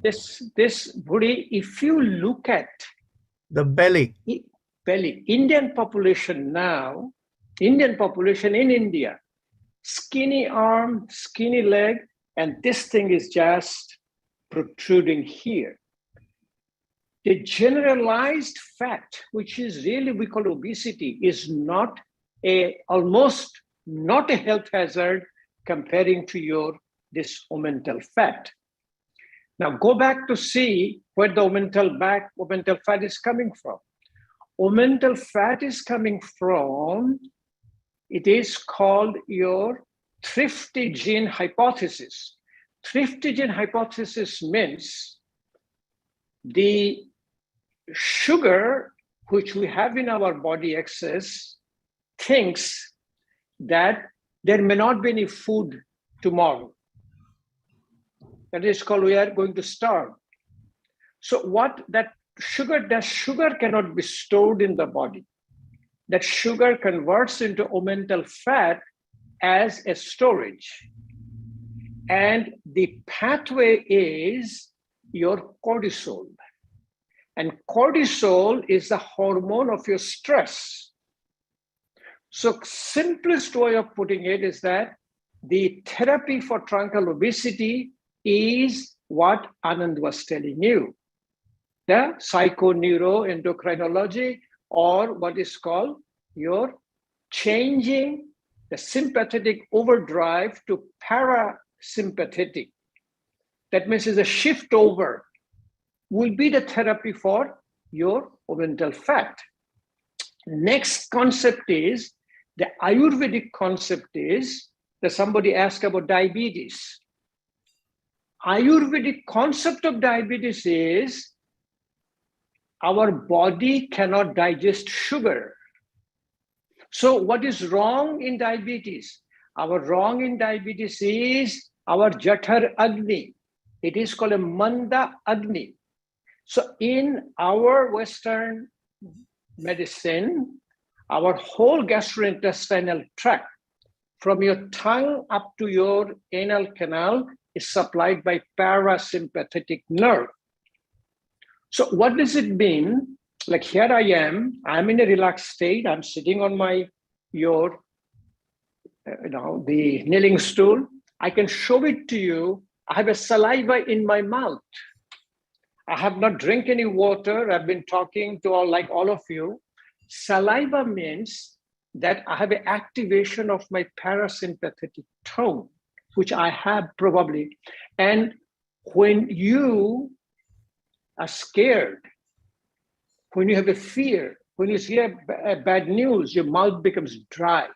C: This bhuri, if you look at
B: the belly,
C: Indian population now, Indian population in India, skinny arm, skinny leg, and this thing is just protruding here. The generalized fat, which is really we call obesity, is almost not a health hazard comparing to this omental fat. Now go back to see where the omental fat is coming from. Omental fat is coming from, it is called your thrifty gene hypothesis. thriftogen hypothesis means the sugar which we have in our body excess thinks that there may not be any food tomorrow. That is called we are going to starve. So what that sugar does, sugar cannot be stored in the body. That sugar converts into omental fat as a storage. And the pathway is your cortisol. And cortisol is the hormone of your stress. So simplest way of putting it is that the therapy for truncal obesity is what Anand was telling you. The psychoneuroendocrinology, or what is called your changing the sympathetic overdrive to parasympathetic. That means it's a shift over will be the therapy for your omental fat. Next concept is, the Ayurvedic concept is that somebody asked about diabetes. Ayurvedic concept of diabetes is our body cannot digest sugar. So what is wrong in diabetes? Our wrong in diabetes is our Jathar Agni. It is called a Manda Agni. So in our Western medicine, our whole gastrointestinal tract, from your tongue up to your anal canal, is supplied by parasympathetic nerve. So what does it mean? Like here I am, I'm in a relaxed state, I'm sitting on my, the kneeling stool. I can show it to you. I have a saliva in my mouth. I have not drank any water. I've been talking to all of you. Saliva means that I have an activation of my parasympathetic tone, which I have probably. And when you are scared, when you have a fear, when you hear bad news, your mouth becomes dry.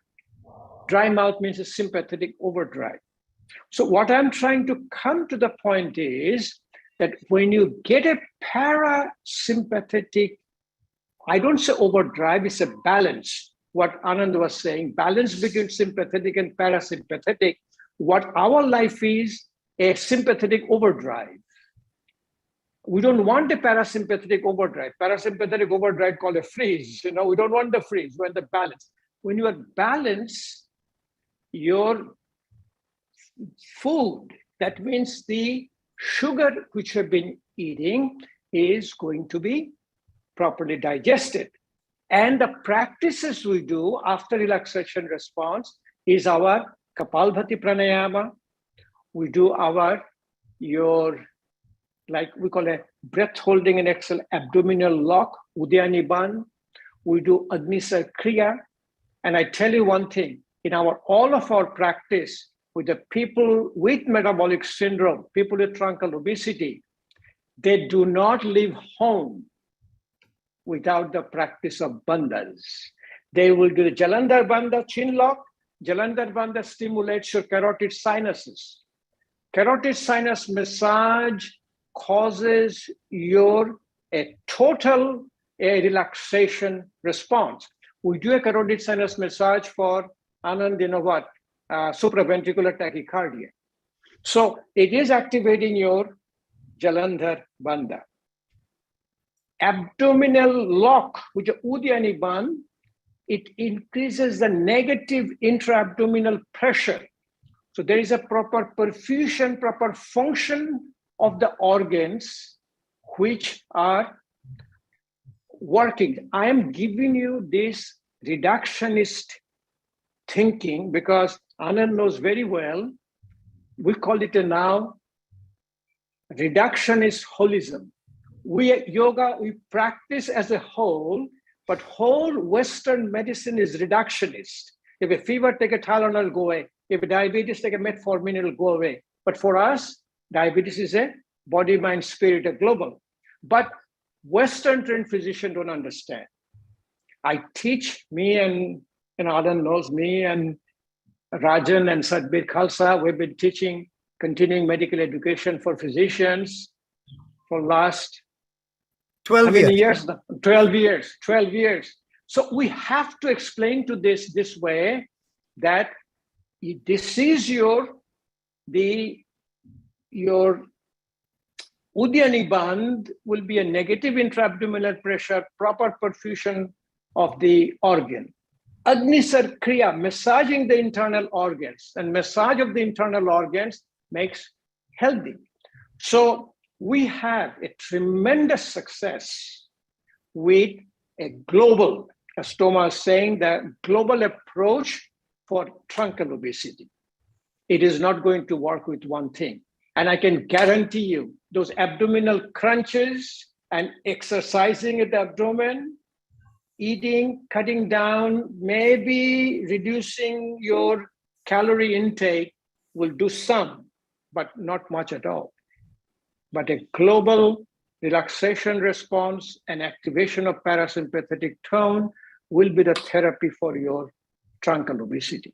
C: Dry mouth means a sympathetic overdrive. So what I'm trying to come to the point is that when you get a parasympathetic, I don't say overdrive, it's a balance. What Ananda was saying, balance between sympathetic and parasympathetic. What our life is, a sympathetic overdrive. We don't want a parasympathetic overdrive. Parasympathetic overdrive called a freeze. We don't want the freeze, we want the balance. When you are balanced, your food, that means the sugar which you have been eating is going to be properly digested. And the practices we do after relaxation response is our Kapalbhati Pranayama. We do like we call a breath holding and exhale abdominal lock, Uddiyani Bandh. We do Agnisar Kriya. And I tell you one thing, in all of our practice with the people with metabolic syndrome, people with truncal obesity, they do not leave home without the practice of bandhas. They will do the Jalandhar Bandha, chin lock. Jalandhar Bandha stimulates your carotid sinuses. Carotid sinus massage causes a total relaxation response. We do a carotid sinus massage for Anand, supraventricular tachycardia. So it is activating your Jalandhar Bandha. Abdominal lock, which is Uddiyani Bandh, it increases the negative intra-abdominal pressure. So there is a proper perfusion, proper function of the organs which are working. I am giving you this reductionist thinking because Anand knows very well, we call it now reductionist holism. Yoga, we practice as a whole, but whole Western medicine is reductionist. If a fever, take a Tylenol, go away. If a diabetes, take a metformin, it'll go away. But for us, diabetes is a body, mind, spirit, a global. But Western trained physicians don't understand. I teach, me and Anand knows, me and Rajan and Sadbir Khalsa, we've been teaching continuing medical education for physicians for last
B: 12
C: how many
B: years.
C: years now? 12 years. 12 years. So we have to explain to this way that this is your Udyani Bandh will be a negative intra-abdominal pressure, proper perfusion of the organ. Agni Kriya, massaging the internal organs, and massage of the internal organs makes healthy. So we have a tremendous success with a global, as Thomas is saying, the global approach for truncal obesity. It is not going to work with one thing. And I can guarantee you, those abdominal crunches and exercising at the abdomen, eating, cutting down, maybe reducing your calorie intake will do some, but not much at all. But a global relaxation response and activation of parasympathetic tone will be the therapy for your truncal obesity.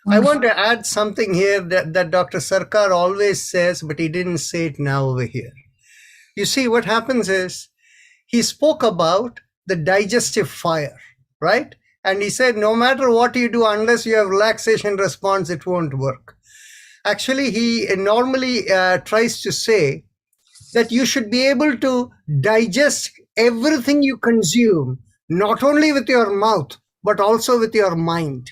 B: I want to add something here that Dr. Sarkar always says, but he didn't say it now over here. You see, what happens is he spoke about the digestive fire, right? And he said, no matter what you do, unless you have relaxation response, it won't work. Actually, he normally tries to say that you should be able to digest everything you consume, not only with your mouth, but also with your mind.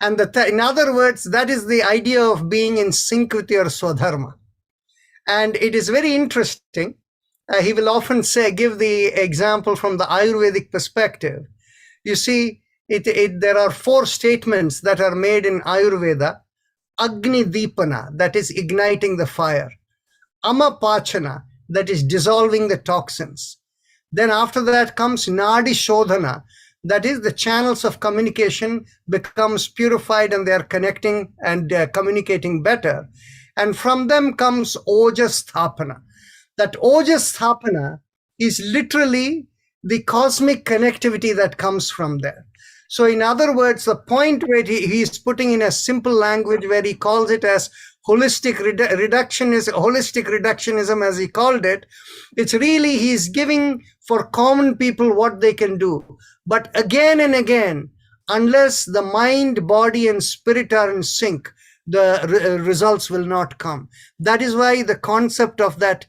B: And in other words, that is the idea of being in sync with your Swadharma. And it is very interesting. He will often give the example from the Ayurvedic perspective. You see, there are 4 statements that are made in Ayurveda. Agni Deepana, that is igniting the fire. Amapachana, that is dissolving the toxins. Then after that comes Nadi Shodhana, that is the channels of communication becomes purified and they are connecting and communicating better. And from them comes Ojasthapana. That Ojasthapana is literally the cosmic connectivity that comes from there. So in other words, the point where he is putting in a simple language where he calls it as holistic reductionism, as he called it, it's really he's giving for common people what they can do. But again and again, unless the mind, body, and spirit are in sync, the results will not come. That is why the concept of that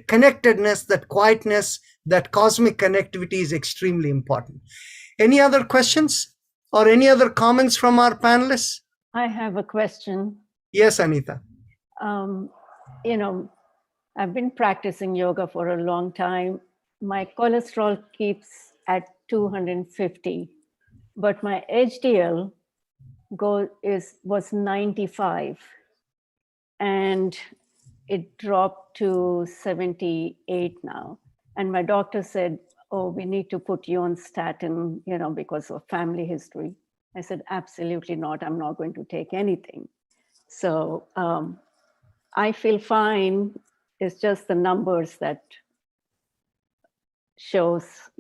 B: connectedness, that quietness, that cosmic connectivity is extremely important. Any other questions or any other comments from our panelists?
J: I have a question.
B: Yes, Anita.
J: I've been practicing yoga for a long time. My cholesterol keeps at 250, but my HDL was 95, and it dropped to 78 now. And my doctor said, oh, we need to put you on statin, because of family history. I said, absolutely not. I'm not going to take anything. So I feel fine. It's just the numbers that shows,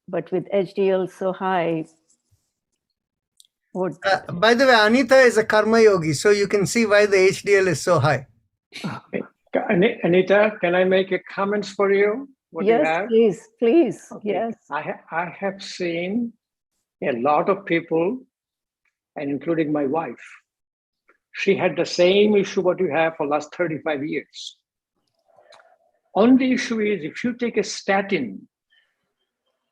J: but with HDL so high.
B: By the way, Anita is a karma yogi, so you can see why the HDL is so high.
C: Anita, can I make a comments for you?
J: Yes, please.
C: Okay.
J: Yes.
C: I have seen a lot of people, and including my wife. She had the same issue what you have for last 35 years. Only issue is if you take a statin,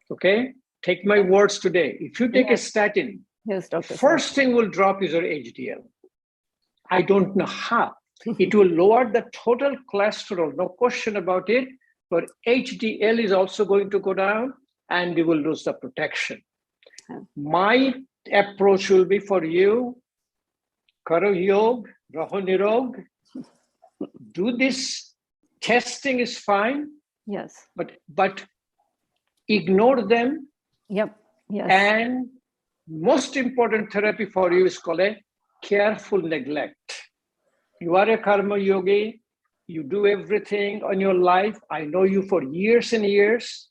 C: okay? Take my words today. If you take a statin,
J: yes, Dr.
C: first thing will drop is your HDL. I don't know how. It will lower the total cholesterol, no question about it, but HDL is also going to go down and you will lose the protection. My approach will be for you, Karo Yog, Raho Nirog, do this. Testing is fine.
J: Yes.
C: But ignore them.
J: Yep. Yes.
C: And most important therapy for you is called a careful neglect. You are a karma yogi. You do everything on your life. I know you for years and years.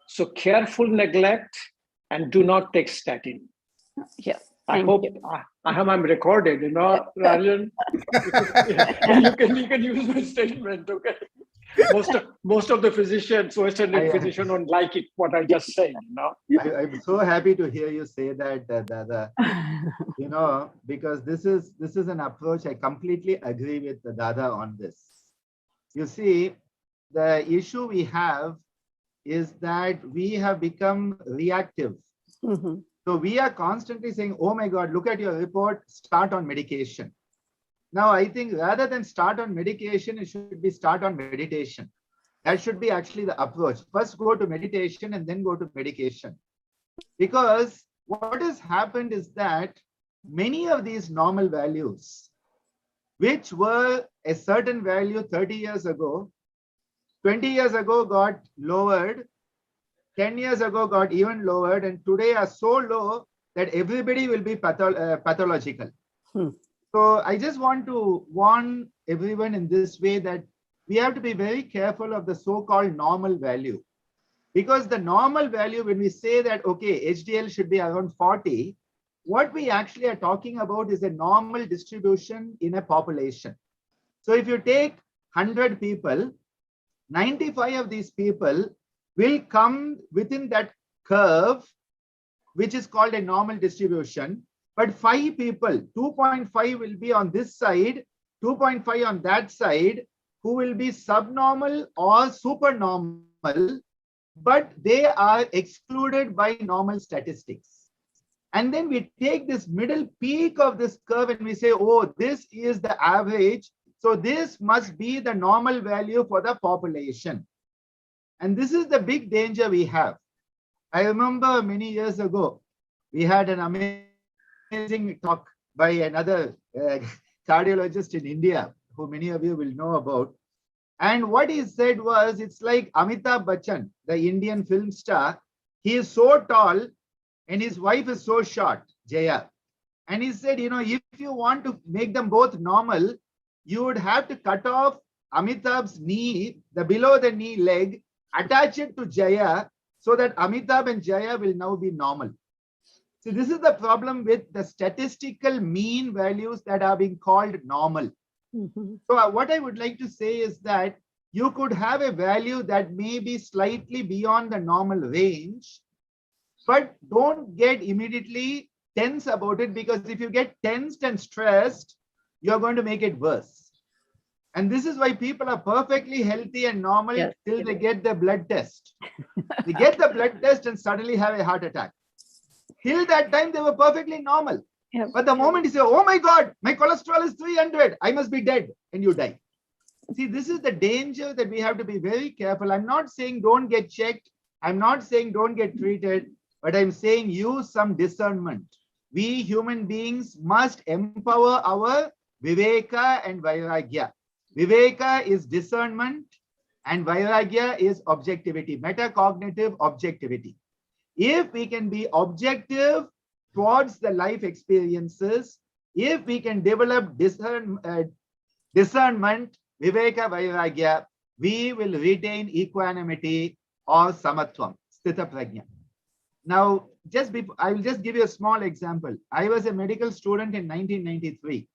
C: So careful neglect and do not take statin.
J: Yeah.
C: I
J: Thank
C: hope
J: you.
C: I have I'm recorded, Rajan. You can use my statement, okay? Most of the physicians, Western physicians don't like it, what I just said,
A: I'm so happy to hear you say that, because this is an approach. I completely agree with the Dada on this. You see, the issue we have is that we have become reactive.
J: Mhm.
A: So we are constantly saying, oh my God, look at your report, start on medication. Now, I think rather than start on medication, it should be start on meditation. That should be actually the approach. First go to meditation and then go to medication. Because what has happened is that many of these normal values, which were a certain value 30 years ago, 20 years ago got lowered, 10 years ago got even lowered, and today are so low that everybody will be pathological. So I just want to warn everyone in this way that we have to be very careful of the so-called normal value. Because the normal value, when we say that, okay, HDL should be around 40, what we actually are talking about is a normal distribution in a population. So if you take 100 people, 95 of these people will come within that curve, which is called a normal distribution. But 5 people, 2.5 will be on this side, 2.5 on that side, who will be subnormal or supernormal, but they are excluded by normal statistics. And then we take this middle peak of this curve and we say, oh, this is the average. So this must be the normal value for the population. And this is the big danger we have. I remember many years ago, we had an amazing talk by another cardiologist in India, who many of you will know about. And what he said was, it's like Amitabh Bachchan, the Indian film star. He is so tall and his wife is so short, Jaya. And he said, if you want to make them both normal, you would have to cut off Amitabh's knee, the below the knee leg, attach it to Jaya, so that Amitabh and Jaya will now be normal. So this is the problem with the statistical mean values that are being called normal. So what I would like to say is that you could have a value that may be slightly beyond the normal range, but don't get immediately tense about it, because if you get tensed and stressed, you're going to make it worse. And this is why people are perfectly healthy and normal till they get the blood test. They get the blood test and suddenly have a heart attack. Till that time, they were perfectly normal. But the moment you say, oh my God, my cholesterol is 300, I must be dead, and you die. See, this is the danger that we have to be very careful. I'm not saying don't get checked. I'm not saying don't get treated, but I'm saying use some discernment. We human beings must empower our viveka and vairagya. Viveka is discernment and vairagya is objectivity, metacognitive objectivity. If we can be objective towards the life experiences, if we can develop discernment, viveka, vairagya, we will retain equanimity or samatvam, sthita prajna. Now, I will just give you a small example. I was a medical student in 1993.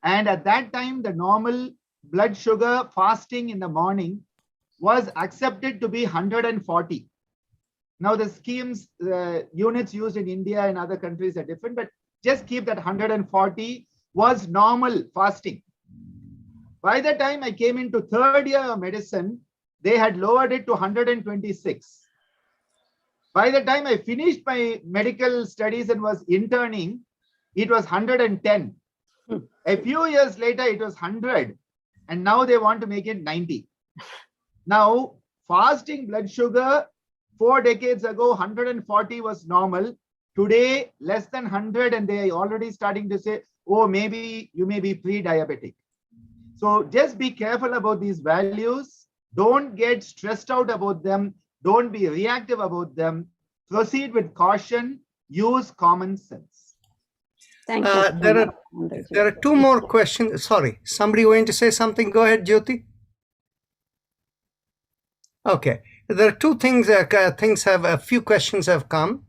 A: And at that time, the normal blood sugar fasting in the morning was accepted to be 140. Now the schemes, units used in India and other countries are different, but just keep that 140 was normal fasting. By the time I came into third year of medicine, they had lowered it to 126. By the time I finished my medical studies and was interning, it was 110. A few years later, it was 100. And now they want to make it 90. Now, fasting blood sugar, 4 decades ago, 140 was normal. Today, less than 100, and they are already starting to say, oh, maybe you may be pre-diabetic. So just be careful about these values. Don't get stressed out about them. Don't be reactive about them. Proceed with caution. Use common sense.
J: Thank you.
B: There are 2 more questions. Sorry, somebody going to say something? Go ahead, Jyoti. Okay, there are 2 things. A few questions have come.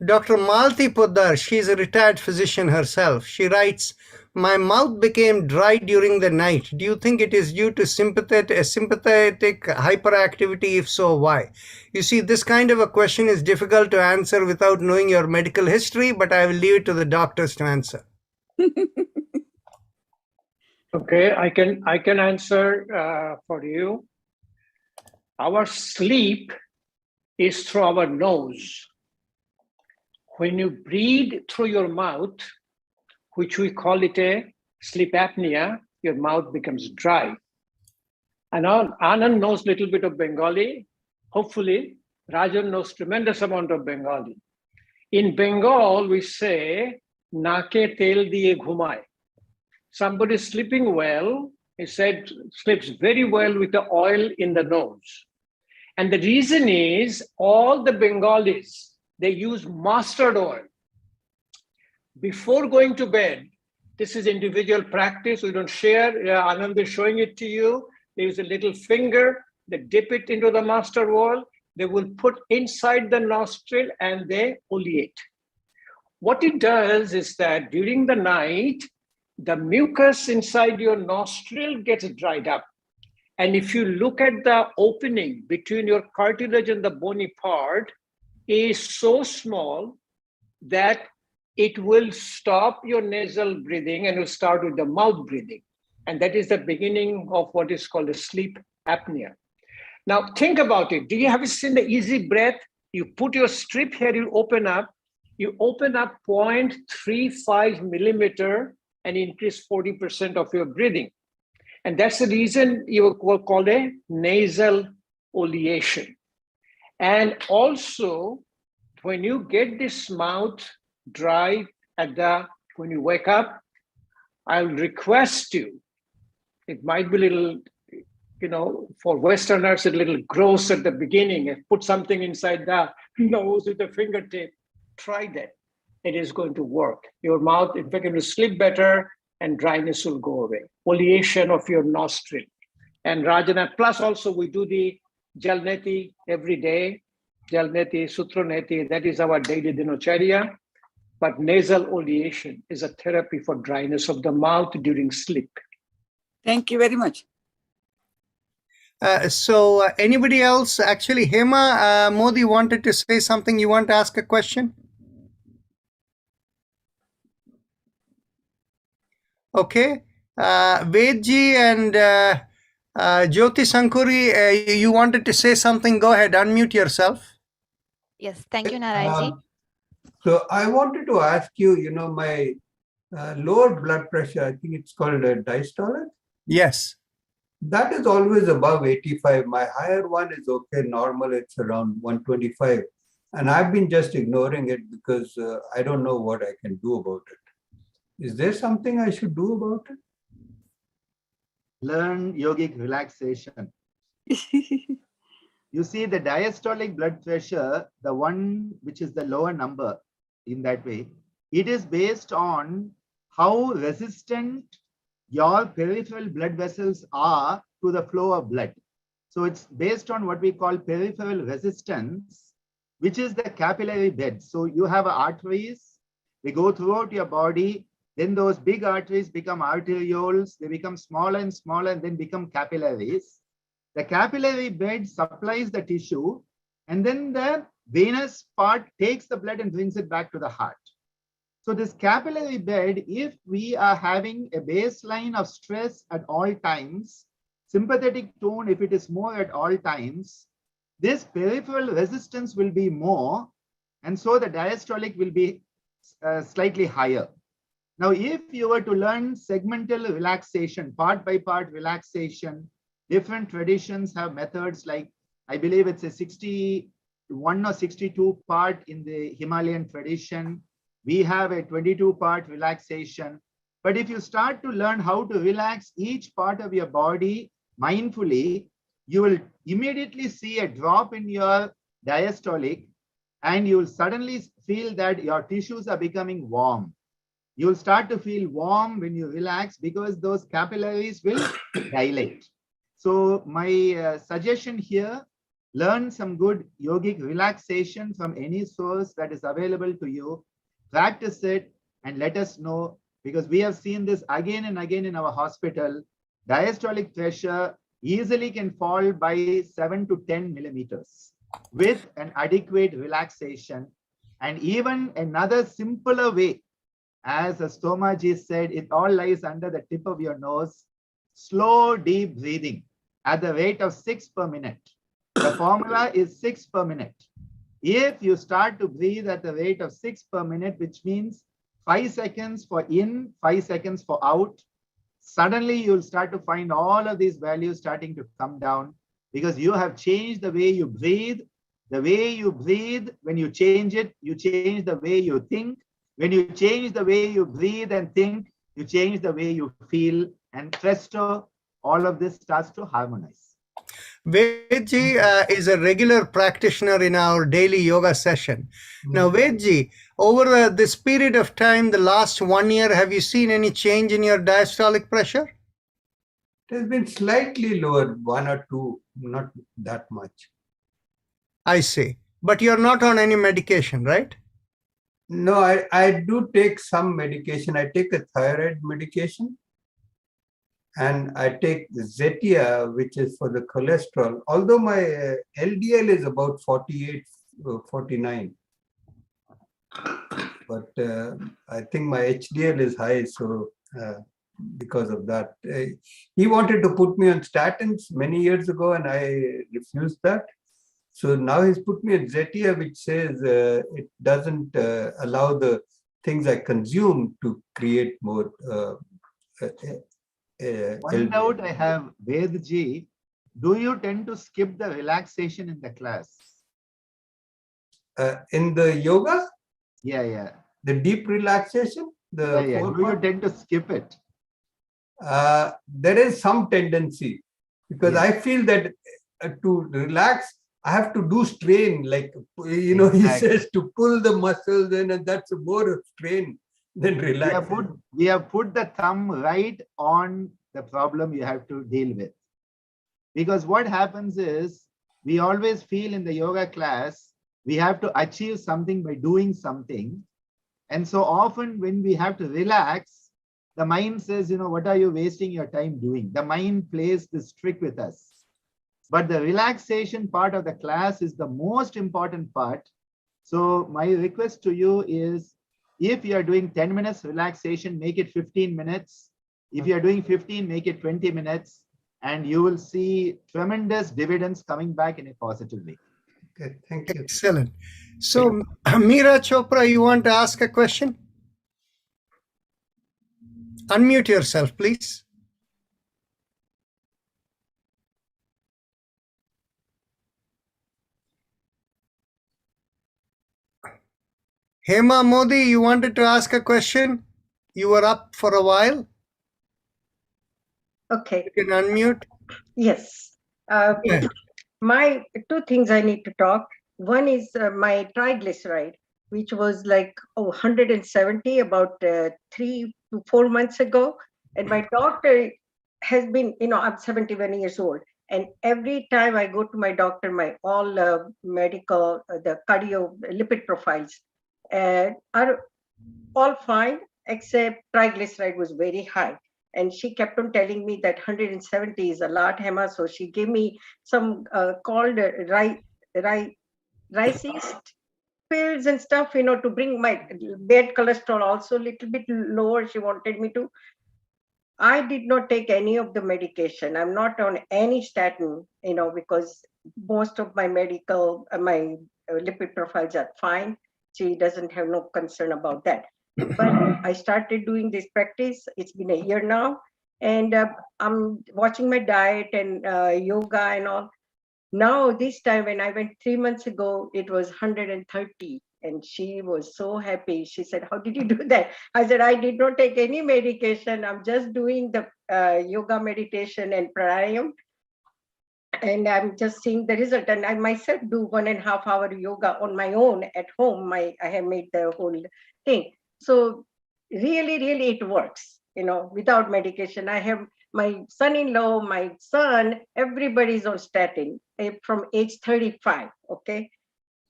B: Dr. Malti Poddar, she's a retired physician herself. She writes, my mouth became dry during the night. Do you think it is due to sympathetic hyperactivity? If so, why? You see, this kind of a question is difficult to answer without knowing your medical history, but I will leave it to the doctors to answer.
C: Okay, I can answer for you. Our sleep is through our nose. When you breathe through your mouth, which we call it a sleep apnea, your mouth becomes dry. And Anand knows a little bit of Bengali. Hopefully, Rajan knows tremendous amount of Bengali. In Bengal, we say, nake tel diye ghumay. Somebody sleeping well, he said, sleeps very well with the oil in the nose. And the reason is all the Bengalis, they use mustard oil. Before going to bed, this is individual practice. We don't share. Anand is showing it to you. There is a little finger. They dip it into the mustard oil. They will put inside the nostril and they oleate. What it does is that during the night, the mucus inside your nostril gets dried up. And if you look at the opening between your cartilage and the bony part, is so small that it will stop your nasal breathing and will start with the mouth breathing. And that is the beginning of what is called a sleep apnea. Now think about it. Do you have seen the easy breath? You put your strip here, you open up 0.35 millimeter and increase 40% of your breathing. And that's the reason you will call a nasal oleation. And also, when you get this mouth dry when you wake up, I'll request you, it might be a little, for Westerners, a little gross at the beginning. Put something inside the nose with a fingertip. Try that. It is going to work. Your mouth, in fact, it will sleep better and dryness will go away. Oleation of your nostril. And Rajan, plus also we do the Jalneti every day. Jalneti, Sutroneti, that is our daily Dinocharya. But nasal oleation is a therapy for dryness of the mouth during sleep.
K: Thank you very much.
B: So anybody else? Actually, Hema, Modi wanted to say something. You want to ask a question? Okay. Vedji and Jyoti Sankuri, you wanted to say something. Go ahead, unmute yourself.
L: Yes, thank you, Narayanji.
M: So I wanted to ask you, my lower blood pressure, I think it's called a diastolic.
B: Yes.
M: That is always above 85. My higher one is okay, normal, it's around 125. And I've been just ignoring it because I don't know what I can do about it. Is there something I should do about it?
A: Learn yogic relaxation. You see, the diastolic blood pressure, the one which is the lower number in that way, it is based on how resistant your peripheral blood vessels are to the flow of blood. So it's based on what we call peripheral resistance, which is the capillary bed. So you have arteries, they go throughout your body. Then those big arteries become arterioles, they become smaller and smaller and then become capillaries. The capillary bed supplies the tissue and then the venous part takes the blood and brings it back to the heart. So this capillary bed, if we are having a baseline of stress at all times, sympathetic tone, if it is more at all times, this peripheral resistance will be more and so the diastolic will be slightly higher. Now, if you were to learn segmental relaxation, part by part relaxation, different traditions have methods like, I believe it's a 61 or 62 part in the Himalayan tradition. We have a 22-part relaxation. But if you start to learn how to relax each part of your body mindfully, you will immediately see a drop in your diastolic and you will suddenly feel that your tissues are becoming warm. You will start to feel warm when you relax because those capillaries will dilate. So my suggestion here, learn some good yogic relaxation from any source that is available to you, practice it, and let us know, because we have seen this again and again in our hospital. Diastolic pressure easily can fall by 7 to 10 millimeters with an adequate relaxation. And even another simpler way, as Stomaji said, it all lies under the tip of your nose. Slow, deep breathing at the rate of 6 per minute. The formula is 6 per minute. If you start to breathe at the rate of 6 per minute, which means 5 seconds for in, 5 seconds for out, suddenly you'll start to find all of these values starting to come down, because you have changed the way you breathe. The way you breathe, when you change it, you change the way you think. When you change the way you breathe and think, you change the way you feel, and presto, all of this starts to harmonize.
B: Vedji is a regular practitioner in our daily yoga session. Now, Vedji, over this period of time, the last 1 year, have you seen any change in your diastolic pressure?
M: It has been slightly lower, 1 or 2, not that much.
B: I see. But you're not on any medication, right?
M: No, I do take some medication. I take a thyroid medication. And I take Zetia, which is for the cholesterol. Although my LDL is about 48, 49. But I think my HDL is high, so because of that. He wanted to put me on statins many years ago, and I refused that. So now he's put me on Zetia, which says it doesn't allow the things I consume to create more.
A: One doubt I have, Vedji, do you tend to skip the relaxation in the class?
M: In the yoga?
A: Yeah.
M: The deep relaxation?
A: Do you tend to skip it?
M: There is some tendency, because I feel that to relax, I have to do strain, like, he says to pull the muscles in, and that's more strain than relax.
A: We have put the thumb right on the problem you have to deal with. Because what happens is, we always feel in the yoga class, we have to achieve something by doing something. And so often when we have to relax, the mind says, what are you wasting your time doing? The mind plays this trick with us. But the relaxation part of the class is the most important part. So my request to you is, if you are doing 10 minutes relaxation, make it 15 minutes. If you are doing 15, make it 20 minutes. And you will see tremendous dividends coming back in a positive way.
M: Okay, thank you.
B: Excellent. So, Meera Chopra, you want to ask a question? Unmute yourself, please. Hema Modi, you wanted to ask a question? You were up for a while.
N: Okay.
B: You can unmute.
N: Yes. My 2 things I need to talk. One is my triglyceride, which was like 170 about 3 to 4 months ago. And my doctor has been, I'm 71 years old. And every time I go to my doctor, my all medical, the cardio lipid profiles are all fine, except triglyceride was very high. And she kept on telling me that 170 is a lot, Hema. So she gave me some called ricist pills and stuff, to bring my bad cholesterol also a little bit lower. She wanted me to. I did not take any of the medication. I'm not on any statin, because most of my medical, my lipid profiles are fine. She doesn't have no concern about that. But I started doing this practice. It's been a year now, and I'm watching my diet and yoga and all. Now, this time when I went 3 months ago, it was 130, and she was so happy. She said, "How did you do that?" I said, "I did not take any medication. I'm just doing the yoga meditation and pranayam, and I'm just seeing the result." And I myself do 1.5 hour yoga on my own at home. I have made the whole thing. So really, really it works, without medication. I have my son-in-law, my son, everybody's on statin. from age 35. Okay.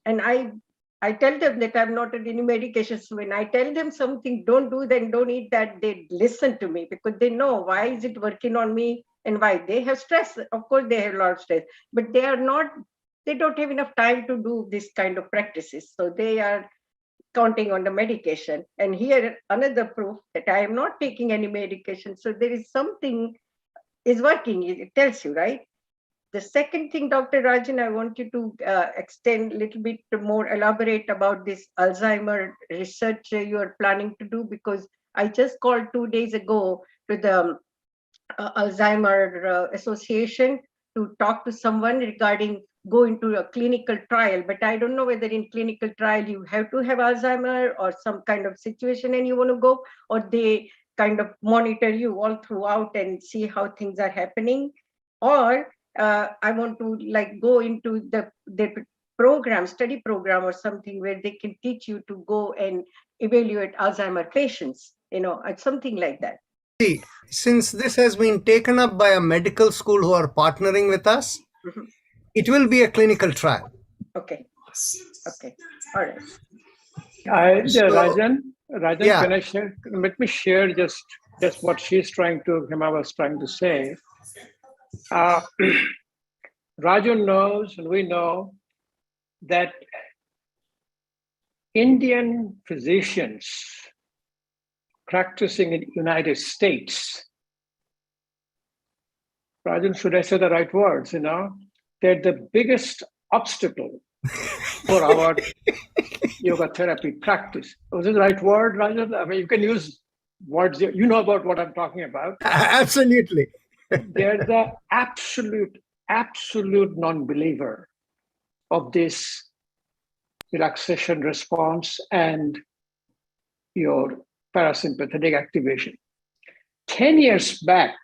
N: And I tell them that I'm not on any medication. So when I tell them something, don't do that, don't eat that, they listen to me because they know why is it working on me and why. They have stress. Of course, they have a lot of stress, but they don't have enough time to do this kind of practices. So they are counting on the medication. And here, another proof that I am not taking any medication. So there is something is working. It tells you, right? The second thing, Dr. Rajan, I want you to extend a little bit more, elaborate about this Alzheimer research you are planning to do, because I just called 2 days ago to the Alzheimer Association to talk to someone regarding going to a clinical trial. But I don't know whether in clinical trial you have to have Alzheimer or some kind of situation and you want to go, or they kind of monitor you all throughout and see how things are happening. Or I want to like go into the program, study program or something where they can teach you to go and evaluate Alzheimer patients, something like that.
B: See, since this has been taken up by a medical school who are partnering with us, it will be a clinical trial.
N: Okay. All right.
C: Rajan,
B: yeah.
C: Can I share? Let me share just what Hema was trying to say. Rajan knows, and we know, that Indian physicians practicing in the United States, Rajan, should I say the right words, they're the biggest obstacle for our yoga therapy practice. Was it the right word, Rajan? I mean, you can use words, you know about what I'm talking about.
B: Absolutely.
C: They're the absolute non-believer of this relaxation response and your parasympathetic activation. 10 years back,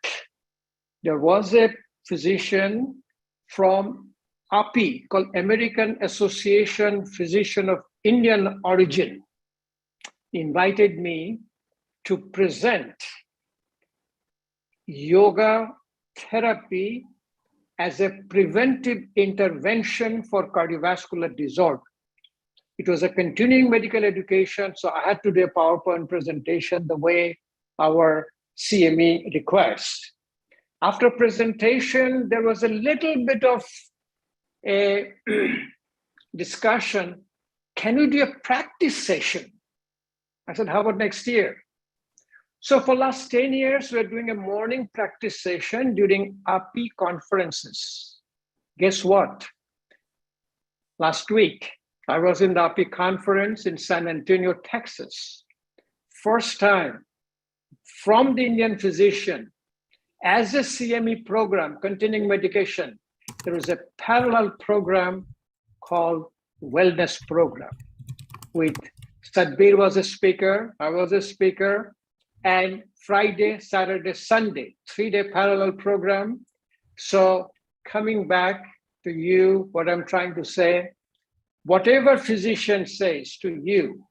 C: there was a physician from API called American Association Physician of Indian Origin. He invited me to present yoga therapy as a preventive intervention for cardiovascular disorder. It was a continuing medical education, so I had to do a PowerPoint presentation the way our CME requests. After presentation, there was a little bit of a discussion. Can we do a practice session? I said, how about next year? So for last 10 years, we're doing a morning practice session during API conferences. Guess what? Last week, I was in the API conference in San Antonio, Texas. First time from the Indian physician, as a CME program, continuing medication, there is a parallel program called Wellness Program. With Sadbir was a speaker, I was a speaker, and Friday, Saturday, Sunday, 3-day parallel program. So coming back to you, what I'm trying to say, whatever physician says to you,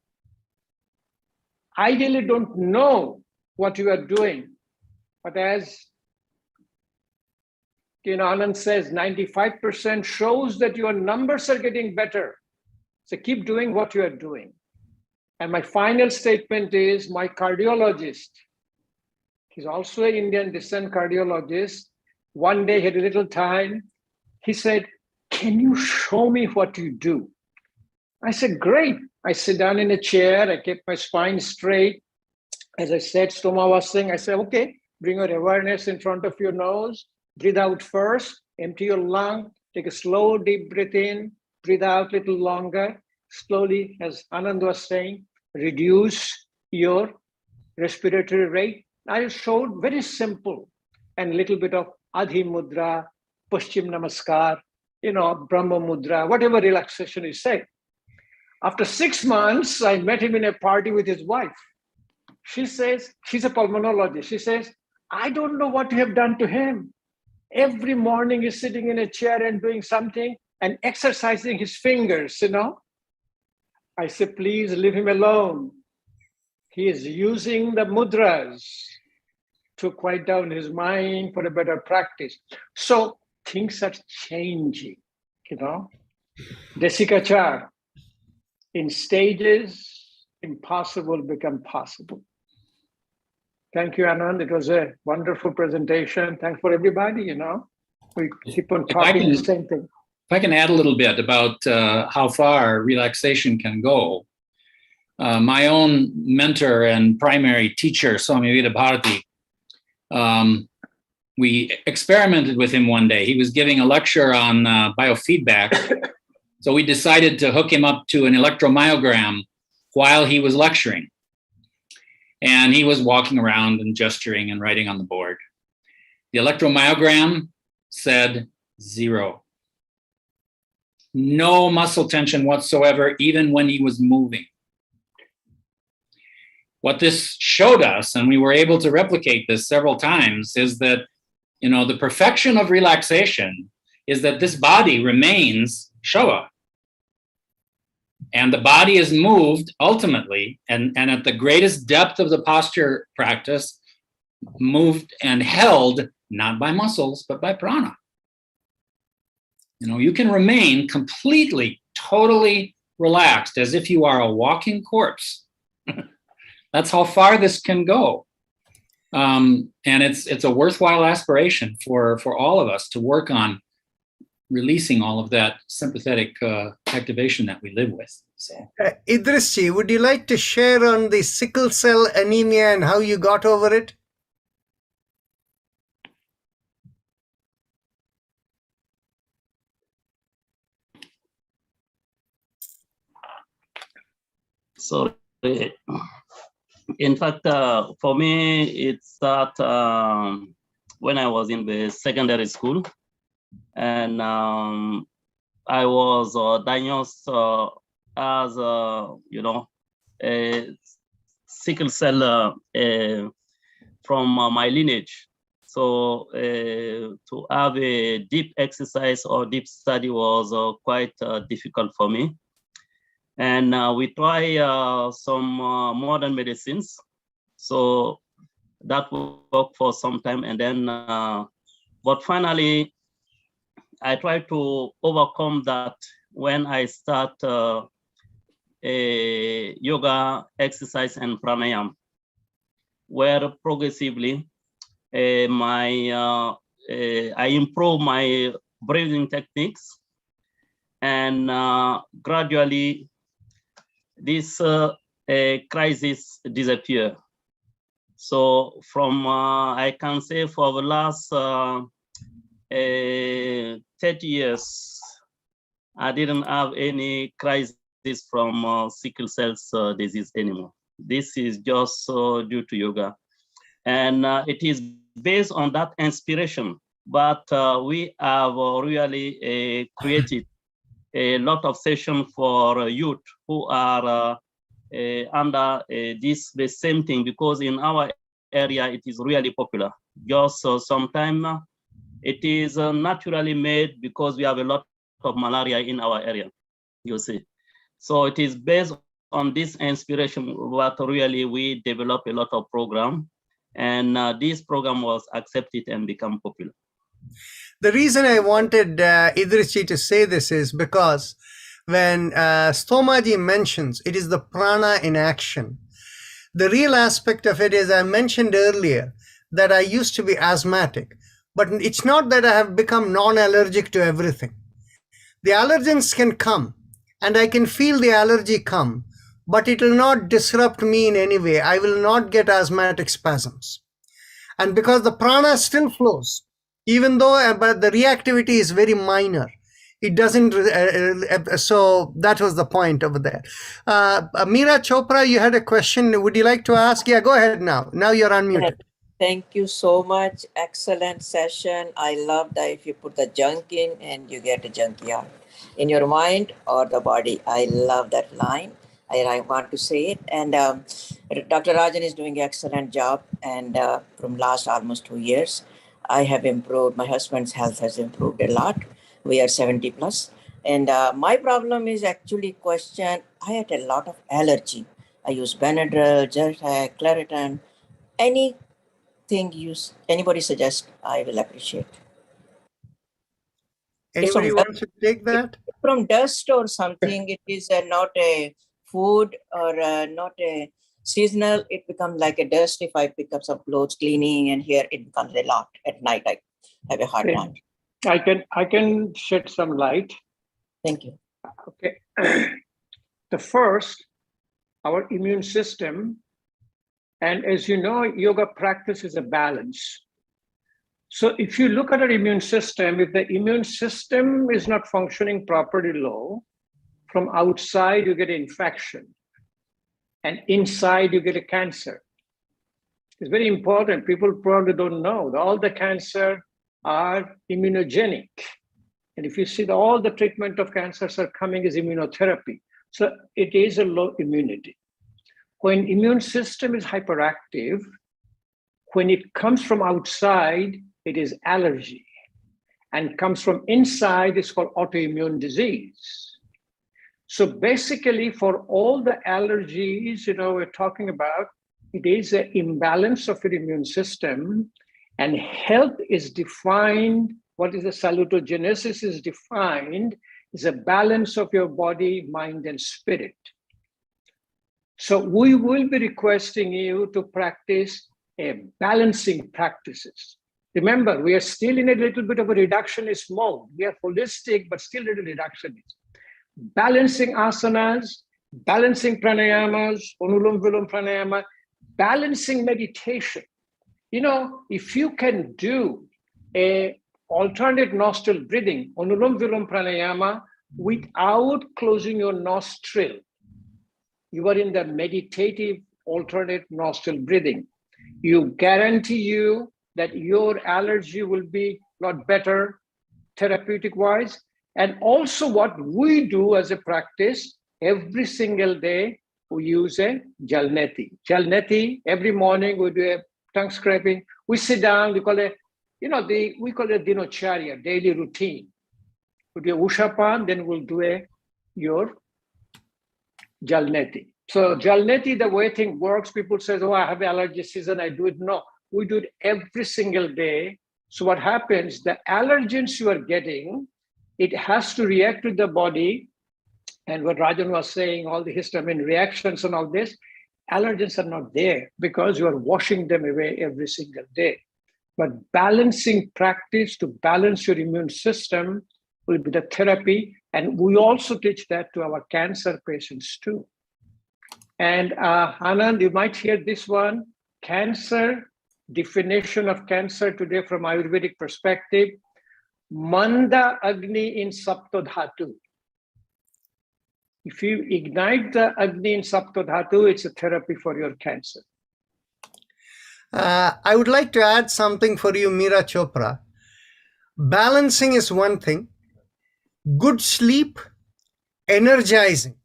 C: ideally don't know what you are doing, but as Anand says, 95% shows that your numbers are getting better. So keep doing what you are doing. And my final statement is my cardiologist, he's also an Indian descent cardiologist. One day he had a little time. He said, can you show me what you do? I said, great. I sit down in a chair. I kept my spine straight. As I said, stoma was saying, I said, okay, bring your awareness in front of your nose. Breathe out first. Empty your lung. Take a slow, deep breath in. Breathe out a little longer. Slowly, as Anand was saying, reduce your respiratory rate. I showed very simple and little bit of Adhi Mudra, Paschim Namaskar, Brahma Mudra, whatever relaxation you say. After 6 months, I met him in a party with his wife. She says, she's a pulmonologist. She says, I don't know what you have done to him. Every morning he's sitting in a chair and doing something and exercising his fingers, I say, please leave him alone. He is using the mudras to quiet down his mind for a better practice. So things are changing, you know. Jessica Char, in stages, impossible become possible. Thank you, Anand. It was a wonderful presentation. Thanks for everybody, you know. We keep on talking the same thing.
D: If I can add a little bit about how far relaxation can go. My own mentor and primary teacher, Swami Vedabharati, we experimented with him one day. He was giving a lecture on biofeedback. So we decided to hook him up to an electromyogram while he was lecturing. And he was walking around and gesturing and writing on the board. The electromyogram said 0. No muscle tension whatsoever, even when he was moving. What this showed us, and we were able to replicate this several times, is that, you know, the perfection of relaxation is that this body remains Showa. And the body is moved ultimately, and at the greatest depth of the posture practice, moved and held not by muscles, but by prana. You know, you can remain completely, totally relaxed as if you are a walking corpse. That's how far this can go. And it's a worthwhile aspiration for all of us to work on releasing all of that sympathetic activation that we live with. So,
B: Idrisji, would you like to share on the sickle cell anemia and how you got over it?
F: So, in fact, for me, it's that when I was in the secondary school, and I was diagnosed as you know, a sickle cell from my lineage. So to have a deep exercise or deep study was quite difficult for me. And we try some modern medicines. So that worked for some time. And then, but finally, I try to overcome that when I start a yoga exercise and pranayam, where progressively I improve my breathing techniques, and gradually this crisis disappear. So from I can say for the last 30 years, I didn't have any crisis from sickle cell disease anymore. This is just due to yoga. And it is based on that inspiration, but we have really created a lot of sessions for youth who are under the same thing, because in our area, it is really popular. Just sometimes it is naturally made because we have a lot of malaria in our area, you see. So it is based on this inspiration, but really we develop a lot of program, and this program was accepted and become popular.
B: The reason I wanted Idrisji to say this is because when Stomaji mentions it is the prana in action, the real aspect of it is, I mentioned earlier that I used to be asthmatic, but it's not that I have become non-allergic to everything. The allergens can come and I can feel the allergy come, but it will not disrupt me in any way. I will not get asthmatic spasms. And because the prana still flows, even though but the reactivity is very minor, it doesn't, so that was the point over there. Meera Chopra, you had a question. Would you like to ask? Yeah, go ahead now. Now you're unmuted.
O: Thank you so much. Excellent session. I love that if you put the junk in and you get a junkie out in your mind or the body. I love that line. I want to say it. And Dr. Rajan is doing an excellent job. And from last almost 2 years, I have improved. My husband's health has improved a lot. We are 70 plus. And my problem is actually question. I had a lot of allergy. I use Benadryl, Zyrtec, Claritin. Anything anybody suggest, I will appreciate.
B: Anybody wants to take that?
O: From dust or something, it is not a food or not a seasonal. It becomes like a dust. If I pick up some clothes, cleaning, and here it becomes a lot. At night, I have a hard time.
C: I can shed some light.
O: Thank you.
C: Okay. The first, our immune system. And as you know, yoga practice is a balance. So if you look at our immune system, if the immune system is not functioning properly low, from outside you get an infection, and inside you get a cancer. It's very important. People probably don't know that all the cancer are immunogenic. And if you see that all the treatment of cancers are coming as immunotherapy. So it is a low immunity. When immune system is hyperactive, when it comes from outside, it is allergy. And comes from inside, it's called autoimmune disease. So basically, for all the allergies, we're talking about, it is an imbalance of your immune system, and health is defined. What is the salutogenesis is defined is a balance of your body, mind, and spirit. So we will be requesting you to practice a balancing practices. Remember, we are still in a little bit of a reductionist mode. We are holistic, but still a little reductionist. Balancing asanas, balancing pranayamas, anulom vilom pranayama, balancing meditation. If you can do a alternate nostril breathing, anulom vilom pranayama, without closing your nostril, you are in the meditative alternate nostril breathing. You guarantee you that your allergy will be a lot better therapeutic wise. And also what we do as a practice, every single day, we use a jalneti. Jalneti, every morning we do a tongue scraping. We sit down, we call it, we call it dinocharya, daily routine. We do a ushapan, then we'll do your jalneti. So jalneti, the way thing works, people say, I have allergy season, I do it. No, we do it every single day. So what happens, the allergens you are getting, it has to react with the body. And what Rajan was saying, all the histamine reactions and all this, allergens are not there because you are washing them away every single day. But balancing practice to balance your immune system will be the therapy. And we also teach that to our cancer patients too. And Anand, you might hear this one, cancer, definition of cancer today from Ayurvedic perspective, Manda Agni in Saptodhatu. If you ignite the Agni in Saptodhatu, it's a therapy for your cancer.
B: I would like to add something for you, Meera Chopra. Balancing is one thing. Good sleep, energizing,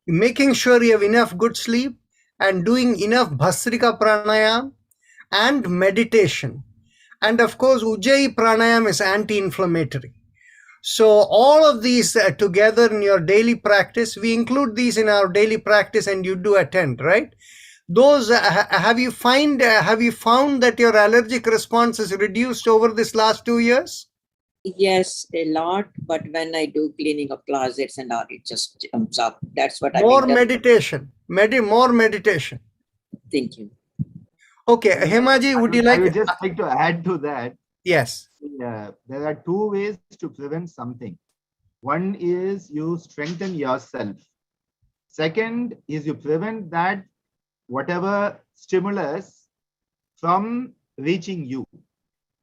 B: making sure you have enough good sleep and doing enough Bhastrika Pranayam and meditation. And of course, Ujjayi Pranayam is anti-inflammatory. So all of these together in your daily practice, we include these in our daily practice and you do attend, right? Those, have you found that your allergic response is reduced over this last 2 years?
O: Yes, a lot. But when I do cleaning of closets and all, it just jumps up. That's what
B: More meditation. More meditation.
O: Thank you.
B: Okay, Hemaji, would you like?
A: I would just like to add to that.
B: Yes.
A: There are two ways to prevent something. One is you strengthen yourself. Second is you prevent that whatever stimulus from reaching you.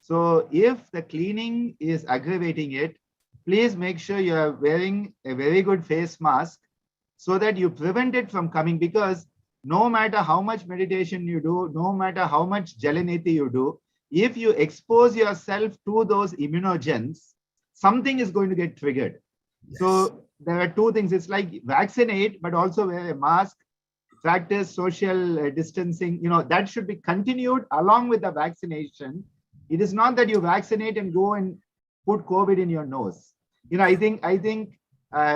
A: So if the cleaning is aggravating it, please make sure you are wearing a very good face mask so that you prevent it from coming, because no matter how much meditation you do, no matter how much Jalaneti you do, if you expose yourself to those immunogens, something is going to get triggered. Yes. So there are two things. It's like vaccinate, but also wear a mask, practice social distancing. That should be continued along with the vaccination. It is not that you vaccinate and go and put COVID in your nose. I think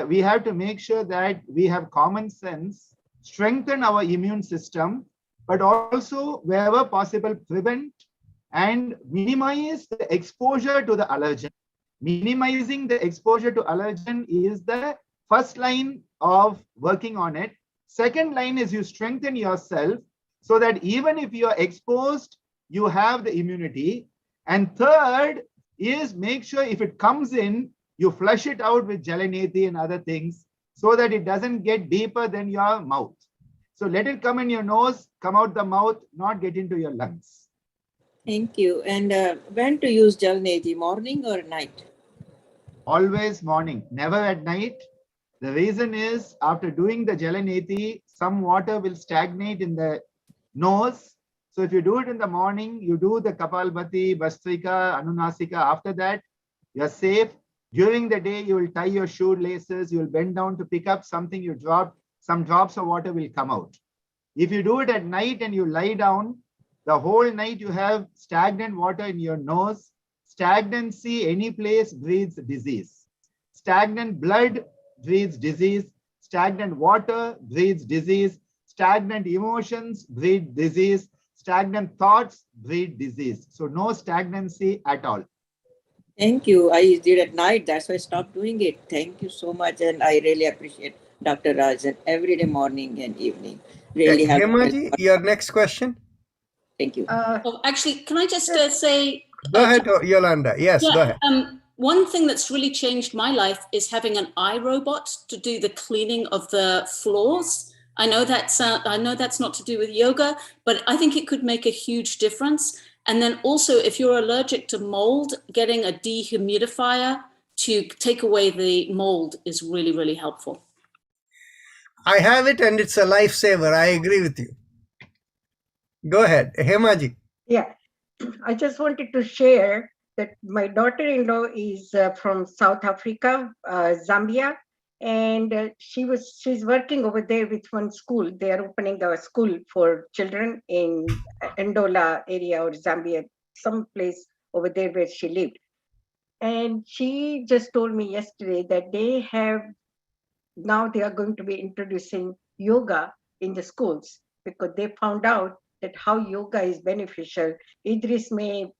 A: we have to make sure that we have common sense, strengthen our immune system, but also wherever possible prevent and minimize the exposure to the allergen. minimizing the exposure to allergen is the first line of working on it. Second line is you strengthen yourself so that even if you are exposed, you have the immunity. And third is make sure if it comes in, you flush it out with Jalanethi and other things so that it doesn't get deeper than your mouth. So let it come in your nose, come out the mouth, not get into your lungs.
O: Thank you. And when to use Jalneji, morning or night?
A: Always morning, never at night. The reason is after doing the Jalanethi, some water will stagnate in the nose. So if you do it in the morning, you do the Kapalbhati, Bastrika, Anunasika. After that, you're safe. During the day, you will tie your shoelaces, you will bend down to pick up something you dropped, some drops of water will come out. If you do it at night and you lie down, the whole night you have stagnant water in your nose. Stagnancy, any place breeds disease. Stagnant blood breeds disease. Stagnant water breeds disease. Stagnant emotions breed disease. Stagnant thoughts breed disease. So no stagnancy at all.
O: Thank you. I did at night. That's why I stopped doing it. Thank you so much. And I really appreciate Dr. Rajan every day, morning and evening. Really
B: Hemaji, your next question.
O: Thank you.
P: Actually, can I just say...
B: Go ahead, Yolanda. Yes,
P: yeah,
B: go ahead.
P: One thing that's really changed my life is having an iRobot to do the cleaning of the floors. I know that's not to do with yoga, but I think it could make a huge difference. And then also, if you're allergic to mold, getting a dehumidifier to take away the mold is really, really helpful.
B: I have it and it's a lifesaver. I agree with you. Go ahead, Hemaji.
N: Yeah, I just wanted to share that my daughter-in-law is from South Africa, Zambia, and she's working over there with one school. They are opening a school for children in Ndola area or Zambia, some place over there where she lived. And she just told me yesterday that they are going to be introducing yoga in the schools because they found out that how yoga is beneficial. Idris may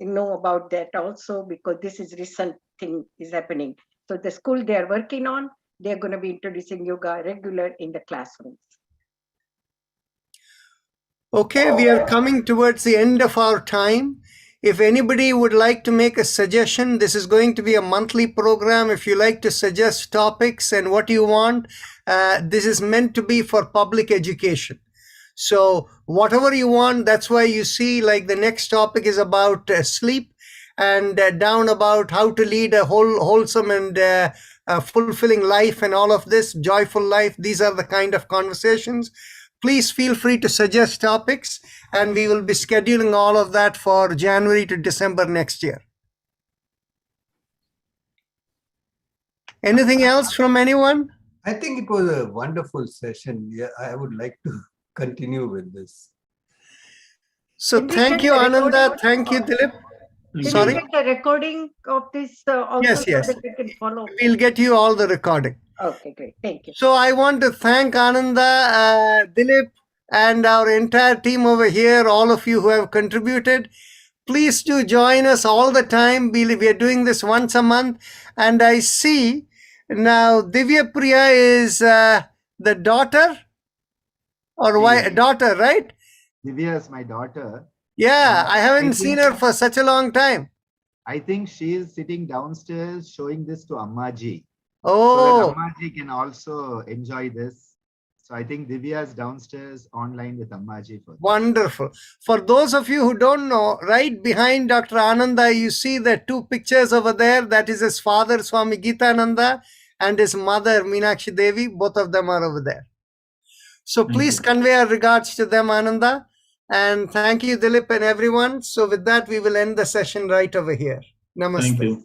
N: know about that also because this is recent thing is happening. So the school they are working on, they're going to be introducing yoga regular in the classrooms.
B: Okay, we are coming towards the end of our time. If anybody would like to make a suggestion, this is going to be a monthly program. If you like to suggest topics and what you want, this is meant to be for public education. So whatever you want, that's why you see like the next topic is about sleep and down about how to lead a wholesome and fulfilling life and all of this, joyful life. These are the kind of conversations. Please feel free to suggest topics and we will be scheduling all of that for January to December next year. Anything else from anyone?
M: I think it was a wonderful session. Yeah, I would like to continue with this.
B: So thank you, Ananda. Thank you, Dilip. Sorry?
N: Can you get the recording of this also
B: Yes.
N: so that we can follow?
B: We'll get you all the recording.
N: Okay, great. Thank you.
B: So I want to thank Ananda, Dilip, and our entire team over here, all of you who have contributed. Please do join us all the time. We are doing this once a month. And I see now Divya Priya is the daughter or wife, daughter, right?
A: Divya is my daughter.
B: Yeah, I haven't seen her for such a long time.
A: I think she is sitting downstairs showing this to Ammaji.
B: Oh.
A: So that Ammaji can also enjoy this. So I think Divya is downstairs online with Ammaji.
B: Wonderful. For those of you who don't know, right behind Dr. Ananda, you see the two pictures over there. That is his father, Swami Geetananda, and his mother, Meenakshi Devi. Both of them are over there. So please convey our regards to them, Ananda. And thank you, Dilip and everyone. So with that, we will end the session right over here. Namaste.
Q: Thank you.